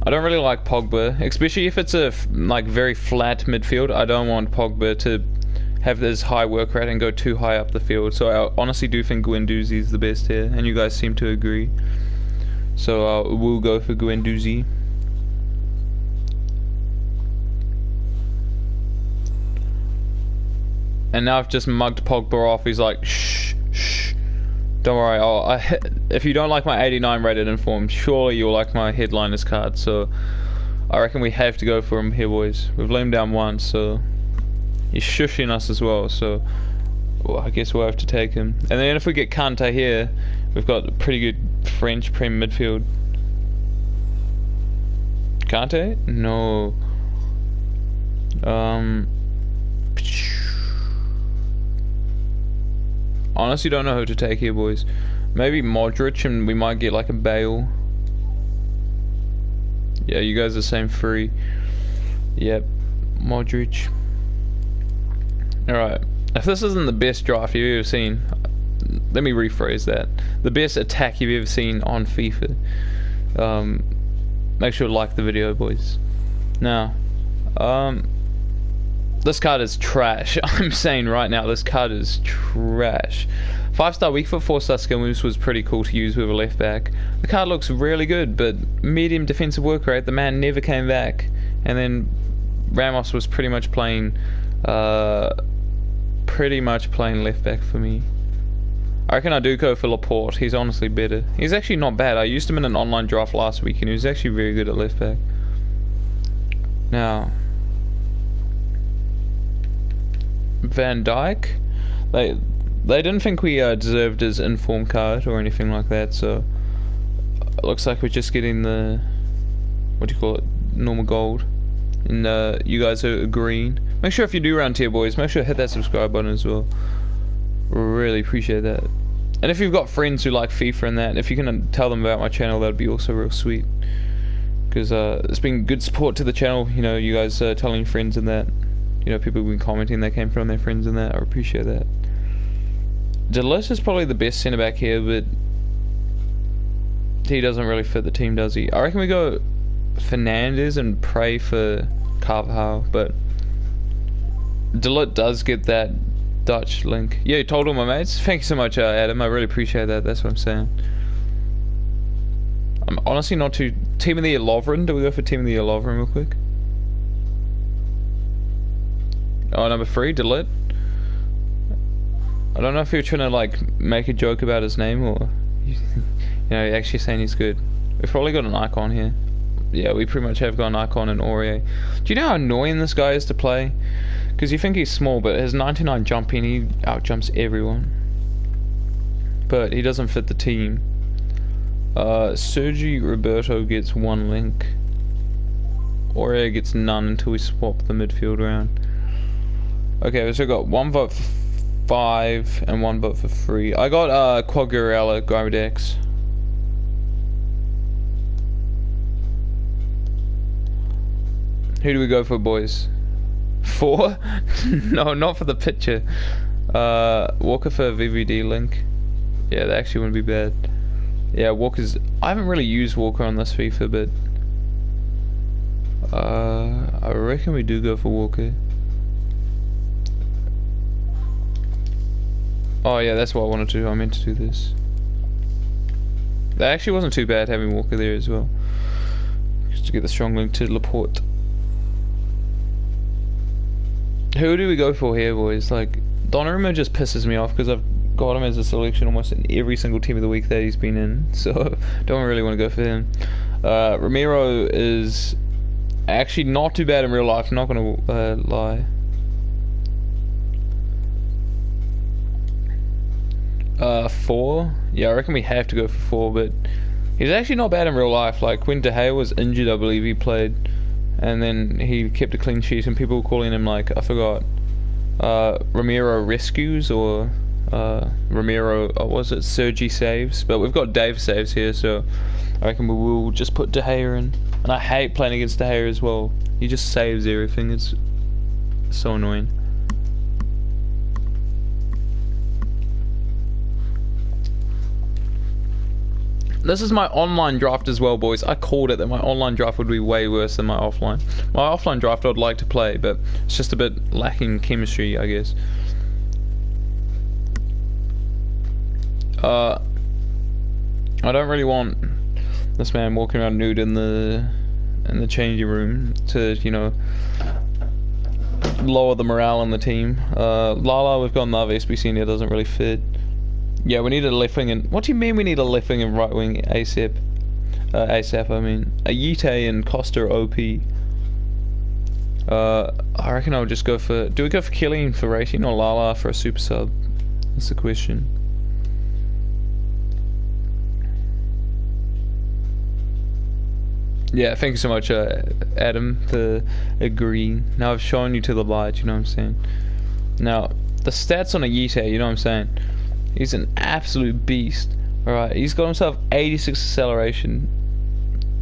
I don't really like Pogba, especially if it's a like very flat midfield. I don't want Pogba to have this high work rate and go too high up the field. So I honestly do think Guendouzi is the best here, and you guys seem to agree. So we'll go for Guendouzi. And now I've just mugged Pogba off. He's like, shh, shh. Don't worry. If you don't like my 89 rated informed, surely you'll like my headliners card. So I reckon we have to go for him here, boys. We've let him down once, so he's shushing us as well. So well, I guess we'll have to take him. And then if we get Kante here, we've got a pretty good French Prem midfield. Kante? No. Honestly don't know who to take here, boys. Maybe Modric, and we might get like a Bale. Yeah, you guys are the same free. Yep, Modric. Alright, if this isn't the best draft you've ever seen, let me rephrase that. The best attack you've ever seen on FIFA. Make sure to like the video, boys. Now, this card is trash. I'm saying right now, this card is trash. 5-star weak foot, 4-star skill moves was pretty cool to use with a left back. The card looks really good, but medium defensive work rate, the man never came back. And then Ramos was pretty much playing left back for me. I reckon I do go for Laporte. He's honestly better. He's actually not bad. I used him in an online draft last week and he was actually very good at left back. Now, Van Dijk, they didn't think we deserved his inform card or anything like that, so it looks like we're just getting the, what do you call it, normal gold. And you guys are agreeing. Make sure if you do round tier, boys, make sure to hit that subscribe button as well. Really appreciate that. And if you've got friends who like FIFA and that, if you can tell them about my channel, that'd be also real sweet. Because it's been good support to the channel, you know, you guys telling your friends and that. You know, people have been commenting they came from their friends and that. I appreciate that. Delis is probably the best centre back here, but he doesn't really fit the team, does he? I reckon we go Fernandez and pray for Carvajal, but Delit does get that Dutch link. Yeah, you told all my mates. Thank you so much, Adam. I really appreciate that. That's what I'm saying. I'm honestly not too... Team of the year Lovren. Do we go for Team of the year Lovren real quick? Oh, number 3, Delit. I don't know if you're trying to like make a joke about his name or you know, actually saying he's good. We've probably got an icon here. Yeah, we pretty much have got an icon in Aurier. Do you know how annoying this guy is to play? Because you think he's small, but his 99 jumping, he outjumps everyone. But he doesn't fit the team. Sergi Roberto gets 1 link. Aurier gets none until we swap the midfield around. Okay, so we got 1 vote for 5 and 1 vote for 3. I got Quagliarella, Gyrodex. Who do we go for, boys? 4? No, not for the picture. Walker for VVD link. Yeah, that actually wouldn't be bad. Yeah, Walker's... I haven't really used Walker on this FIFA, but... I reckon we do go for Walker. Oh yeah, that's what I wanted to do. I meant to do this. That actually wasn't too bad having Walker there as well. Just to get the strong link to Laporte. Who do we go for here, boys? Like, Donnarumma just pisses me off because I've got him as a selection almost in every single team of the week that he's been in. So, don't really want to go for him. Ramiro is actually not too bad in real life, I'm not going to lie. 4? Yeah, I reckon we have to go for 4, but he's actually not bad in real life. Like, when De Gea was injured, I believe he played, and then he kept a clean sheet, and people were calling him, like, I forgot, Ramiro Rescues, or Ramiro, what was it, Sergi Saves, but we've got Dave Saves here, so I reckon we will just put De Gea in. And I hate playing against De Gea as well. He just saves everything, it's so annoying. This is my online draft as well, boys. I called it that my online draft would be way worse than my offline. My offline draft I'd like to play, but it's just a bit lacking chemistry, I guess. I don't really want this man walking around nude in the changing room to, you know, lower the morale on the team. Lala, we've got another SBC in here, doesn't really fit. Yeah, we need a left wing and... What do you mean we need a left wing and right wing ASAP? ASAP, I mean. Ayite and Costa OP. I reckon I'll just go for... Do we go for Killian for rating or Lala for a super sub? That's the question. Yeah, thank you so much, Adam, for agreeing. Now I've shown you to the light, you know what I'm saying? Now, the stats on Ayite, you know what I'm saying? He's an absolute beast. Alright, he's got himself 86 acceleration,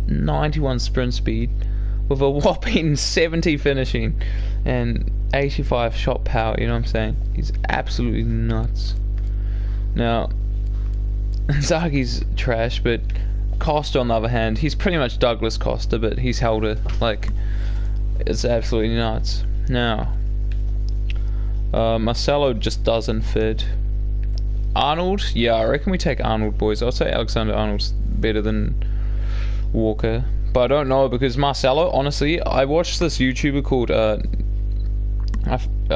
91 sprint speed, with a whopping 70 finishing, and 85 shot power, you know what I'm saying? He's absolutely nuts. Now, Zagi's trash, but Costa on the other hand, he's pretty much Douglas Costa, but he's held it. Like, it's absolutely nuts. Now, Marcelo just doesn't fit. Arnold, yeah, I reckon we take Arnold, boys. I'll say Alexander Arnold's better than Walker, but I don't know because Marcelo, honestly, I watched this YouTuber called I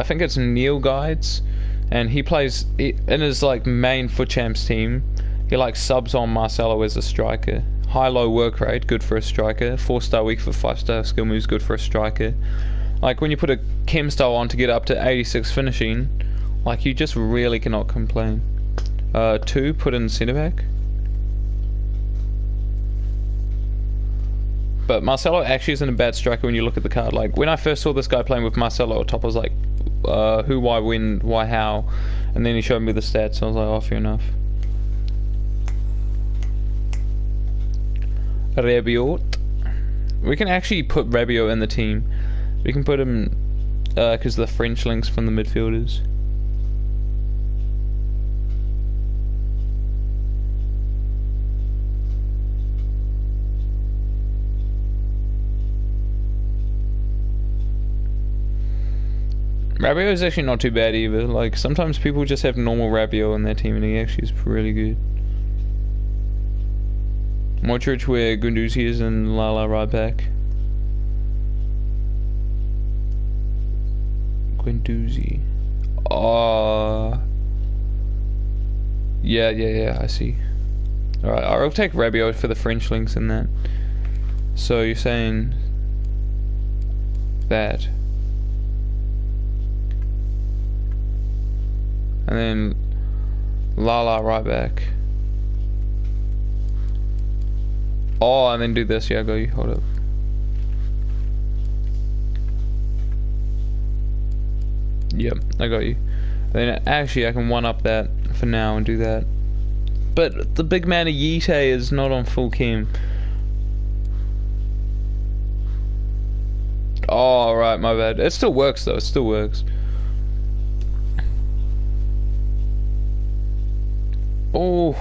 think it's Neil Guides, and he plays in his like main Foot Champs team. He like subs on Marcelo as a striker. High-low work rate, good for a striker. 4-star weak for 5-star skill moves, good for a striker. Like when you put a chem style on to get up to 86 finishing, like you just really cannot complain. 2, put in centre back. But Marcelo actually isn't a bad striker when you look at the card. Like when I first saw this guy playing with Marcelo at top, I was like, who, why, when, why, how, and then he showed me the stats. And I was like, oh, fair enough. Rabiot. We can actually put Rabiot in the team. We can put him because the French links from the midfielders. Rabiot is actually not too bad either. Like, sometimes people just have normal Rabiot in their team and he actually is really good. Modric where Guendouzi is and Lala right back. Guendouzi. Oh. Yeah, I see. Alright, I'll take Rabiot for the French links in that. So you're saying that. And then Lala right back. Oh, and then do this. Yeah, go. You hold up. Yep, I got you. And then actually, I can one up that for now and do that. But the big man of Yite is not on full chem. Oh, right, my bad. It still works though. It still works. Oh,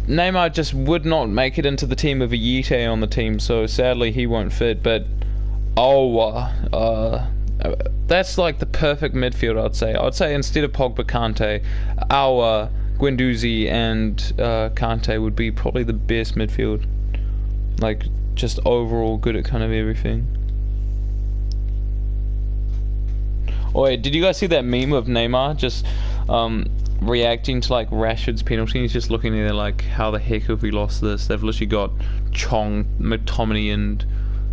Neymar just would not make it into the team with a Yite on the team, so sadly he won't fit. But that's like the perfect midfield. I'd say instead of Pogba, Kante, our Guendouzi and Kante would be probably the best midfield. Like, just overall good at kind of everything. Oh wait, did you guys see that meme of Neymar just reacting to like Rashford's penalty? He's just looking there like, how the heck have we lost this? They've literally got Chong, McTominay and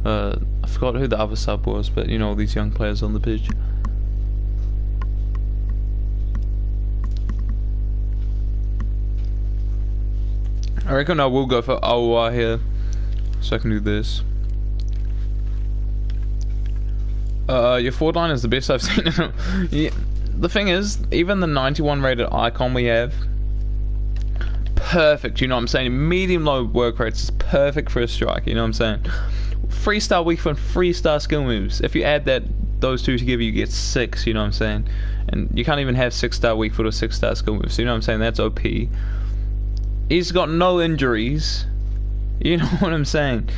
I forgot who the other sub was, but you know, all these young players on the pitch. I reckon I will go for Aouar here, so I can do this. Your forward line is the best I've seen. Yeah, the thing is, even the 91 rated icon we have, perfect, you know what I'm saying? Medium-low work rates is perfect for a strike, you know what I'm saying? 3-star weak foot, 3-star skill moves. If you add those two together, you get 6, you know what I'm saying? And you can't even have 6-star weak foot or 6-star skill moves, you know what I'm saying? That's OP. He's got no injuries, you know what I'm saying?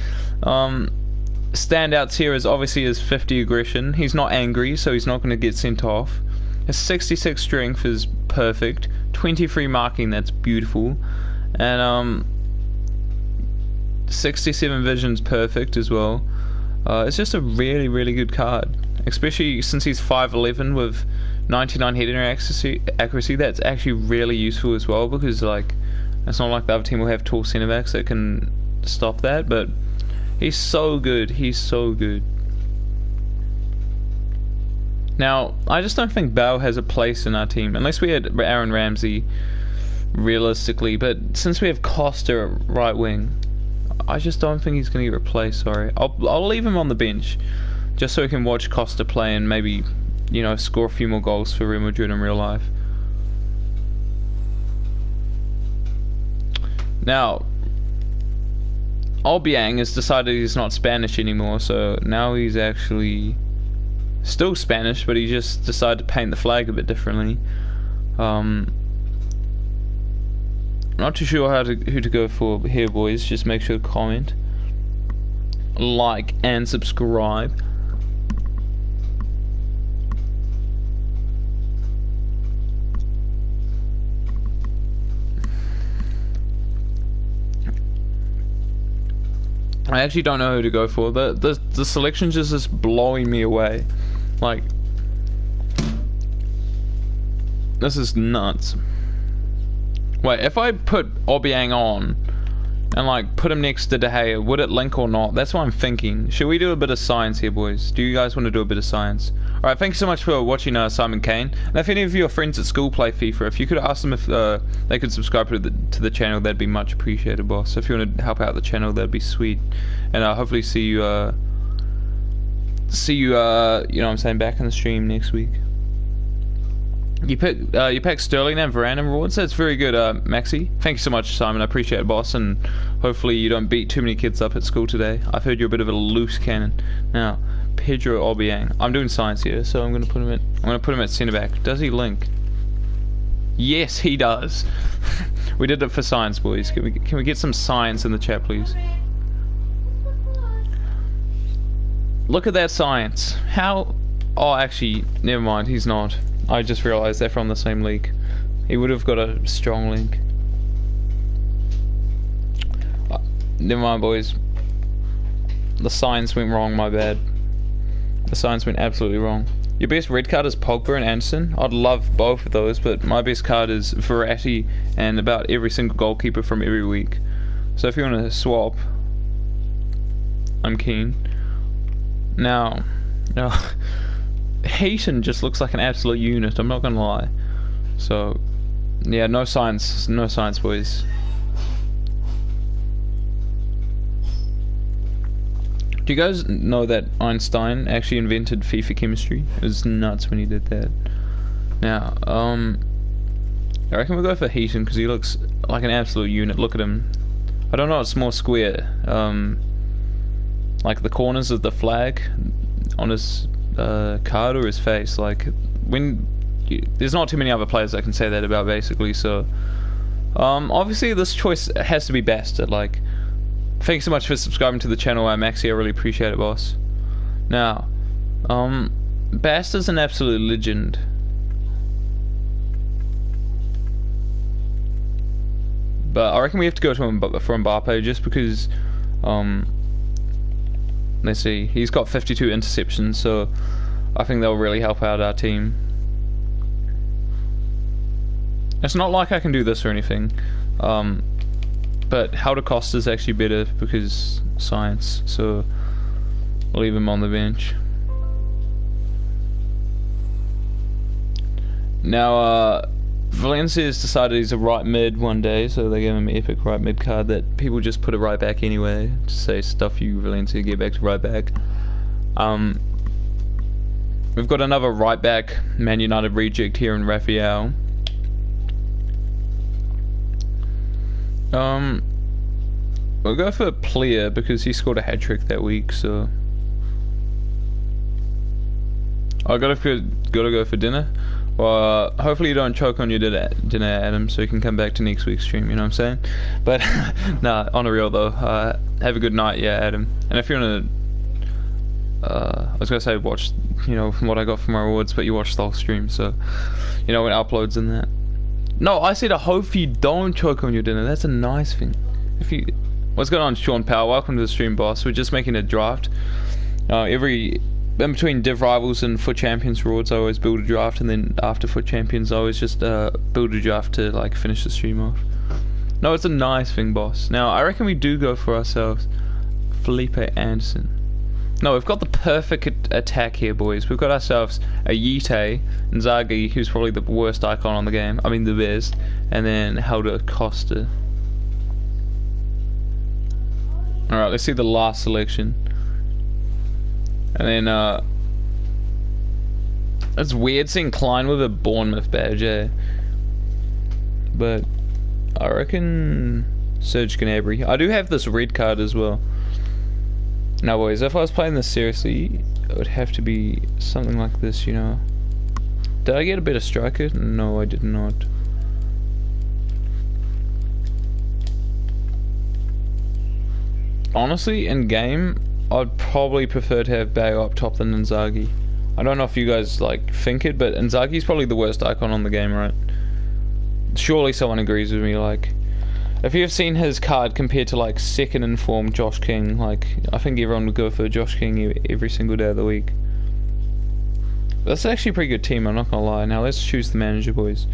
Standouts here is obviously his 50 aggression. He's not angry, so he's not going to get sent off. His 66 strength is perfect. 23 marking, that's beautiful. And 67 vision's perfect as well. It's just a really, really good card. Especially since he's 5'11 with 99 header accuracy. That's actually really useful as well, because like, it's not like the other team will have tall centre backs that can stop that, but he's so good. He's so good. Now, I just don't think Bale has a place in our team, unless we had Aaron Ramsey, realistically. But since we have Costa at right wing, I just don't think he's going to get replaced. Sorry, I'll leave him on the bench, just so we can watch Costa play and maybe, you know, score a few more goals for Real Madrid in real life. Now, Obiang has decided he's not Spanish anymore, so now he's actually still Spanish, but he just decided to paint the flag a bit differently. Not too sure who to go for here, boys. Just make sure to comment, like, and subscribe. I actually don't know who to go for. The selections is just blowing me away. Like, this is nuts. Wait, if I put Obiang on and like put him next to De Gea, would it link or not? That's what I'm thinking. Should we do a bit of science here, boys? Do you guys want to do a bit of science? Alright, thank you so much for watching Simon Kane. And if any of your friends at school play FIFA, if you could ask them if they could subscribe to the channel, that'd be much appreciated, boss. If you want to help out the channel, that'd be sweet. And hopefully see you, you know what I'm saying, back in the stream next week. You pick Sterling and Varane rewards. That's very good, Maxi. Thank you so much, Simon. I appreciate it, boss. And hopefully you don't beat too many kids up at school today. I've heard you're a bit of a loose cannon. Now, Pedro Obiang. I'm doing science here, so I'm gonna put him at centre back. Does he link? Yes, he does. We did it for science, boys. Can we get some science in the chat, please? Look at that science. How? Oh, actually, never mind. He's not. I just realised they're from the same league. He would have got a strong link. Never mind, boys. The science went wrong. My bad. The science went absolutely wrong. Your best red card is Pogba and Anderson. I'd love both of those, but my best card is Verratti and about every single goalkeeper from every week. So if you want to swap, I'm keen. Now, Hayton just looks like an absolute unit, I'm not gonna lie. So, yeah, no science, boys. Do you guys know that Einstein actually invented FIFA chemistry? It was nuts when he did that. Now, I reckon we'll go for Heaton because he looks like an absolute unit. Look at him. I don't know, it's more square. Like the corners of the flag on his card or his face. Like, there's not too many other players I can say that about, basically. So, obviously this choice has to be Bastard. Like, thanks so much for subscribing to the channel, Maxi. I really appreciate it, boss. Now, Bastard's an absolute legend. But I reckon we have to go to for Mbappe just because, let's see, he's got 52 interceptions, so I think they'll really help out our team. It's not like I can do this or anything, but Helder Costa's actually better because science, so I'll leave him on the bench. Now, Valencia's decided he's a right mid one day, so they gave him an epic right mid card that people just put a right back anyway, to say stuff you Valencia, get back to right back. We've got another right back Man United reject here in Raphael. We'll go for Player because he scored a hat-trick that week, so I gotta go for dinner. Well, hopefully you don't choke on your dinner, Adam, so you can come back to next week's stream, you know what I'm saying? But, nah, on a real though, have a good night, yeah, Adam. And if you wanna, I was gonna say watch, you know, what I got from my rewards, but you watched the whole stream, so, you know, when uploads and that. No, I said I hope you don't choke on your dinner, that's a nice thing. If you, what's going on, Sean Powell? Welcome to the stream, boss. We're just making a draft. In between Div Rivals and Foot Champions rewards, I always build a draft, and then after Foot Champions, I always just build a draft to like finish the stream off. No, it's a nice thing, boss. Now, I reckon we do go for ourselves Felipe Anderson. No, we've got the perfect attack here, boys. We've got ourselves a Yite, Inzaghi, who's probably the worst icon on the game. I mean, the best. And then Helder Costa. Alright, let's see the last selection. And then, it's weird seeing Klein with a Bournemouth badge, eh? But I reckon Serge Gnabry. I do have this red card as well. Now, boys, if I was playing this seriously, it would have to be something like this, you know. Did I get a better striker? No, I did not. Honestly, in game, I'd probably prefer to have Bale up top than Inzaghi. I don't know if you guys like think it, but Inzaghi's probably the worst icon on the game, right? Surely someone agrees with me. Like, if you've seen his card compared to like second in form Josh King, like I think everyone would go for Josh King every single day of the week. That's actually a pretty good team, I'm not gonna lie. Now let's choose the manager, boys.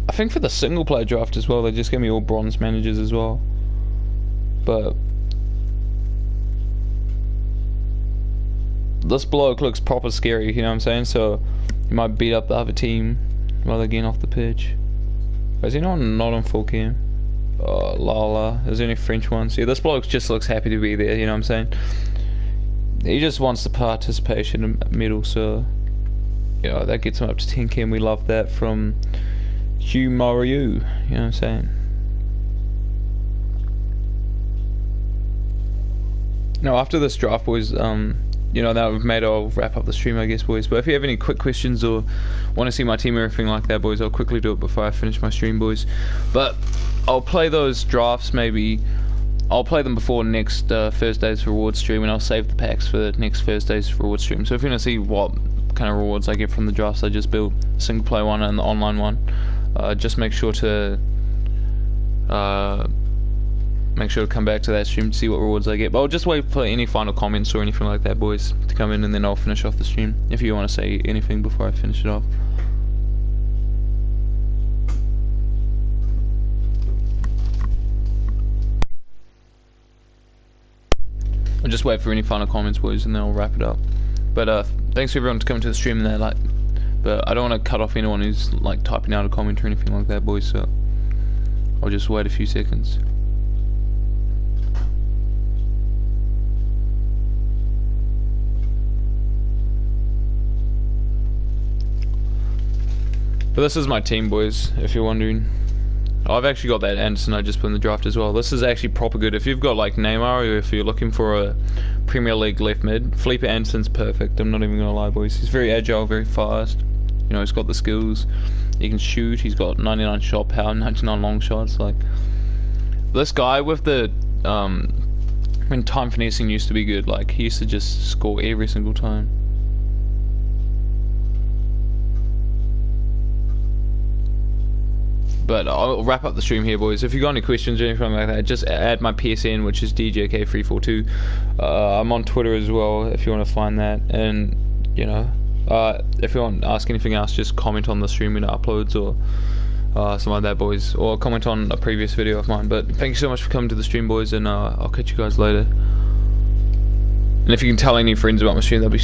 I think for the single player draft as well, they just gave me all bronze managers as well. But this bloke looks proper scary, you know what I'm saying? So he might beat up the other team while they're getting off the pitch. Is he not on full cam? Oh, Lala. There's only French ones. Yeah, this bloke just looks happy to be there, you know what I'm saying? he just wants the participation in middle, so you know that gets him up to 10k, and we love that from Hugh Mario. You know what I'm saying? Now after this draft, boys, you know that we've made, I'll wrap up the stream, I guess, boys. But if you have any quick questions or want to see my team or anything like that, boys, I'll quickly do it before I finish my stream, boys. But I'll play those drafts maybe. I'll play them before next Thursday's reward stream, and I'll save the packs for next Thursday's reward stream. So if you want to see what kind of rewards I get from the drafts I just built, single player one and the online one, just make sure to come back to that stream to see what rewards I get. But I'll just wait for any final comments or anything like that, boys, to come in, and then I'll finish off the stream if you want to say anything before I finish it off. I'll just wait for any final comments, boys, and then I'll wrap it up. But thanks for everyone to coming to the stream and that, like, but I don't want to cut off anyone who's like typing out a comment or anything like that, boys, so I'll just wait a few seconds. But this is my team, boys, if you're wondering. I've actually got that Anderson I just put in the draft as well. This is actually proper good. If you've got like Neymar, or if you're looking for a Premier League left mid, Felipe Anderson's perfect. I'm not even gonna lie, boys. He's very agile, very fast. You know, he's got the skills. He can shoot. He's got 99 shot power, 99 long shots. Like this guy with the when time finessing used to be good, like he used to just score every single time. But I'll wrap up the stream here, boys. If you got any questions or anything like that, just add my PSN, which is DJK342. I'm on Twitter as well, if you want to find that. And you know, if you want to ask anything else, just comment on the stream and uploads or something like that, boys. Or comment on a previous video of mine. But thank you so much for coming to the stream, boys, and I'll catch you guys later. And if you can tell any friends about my stream, that'd be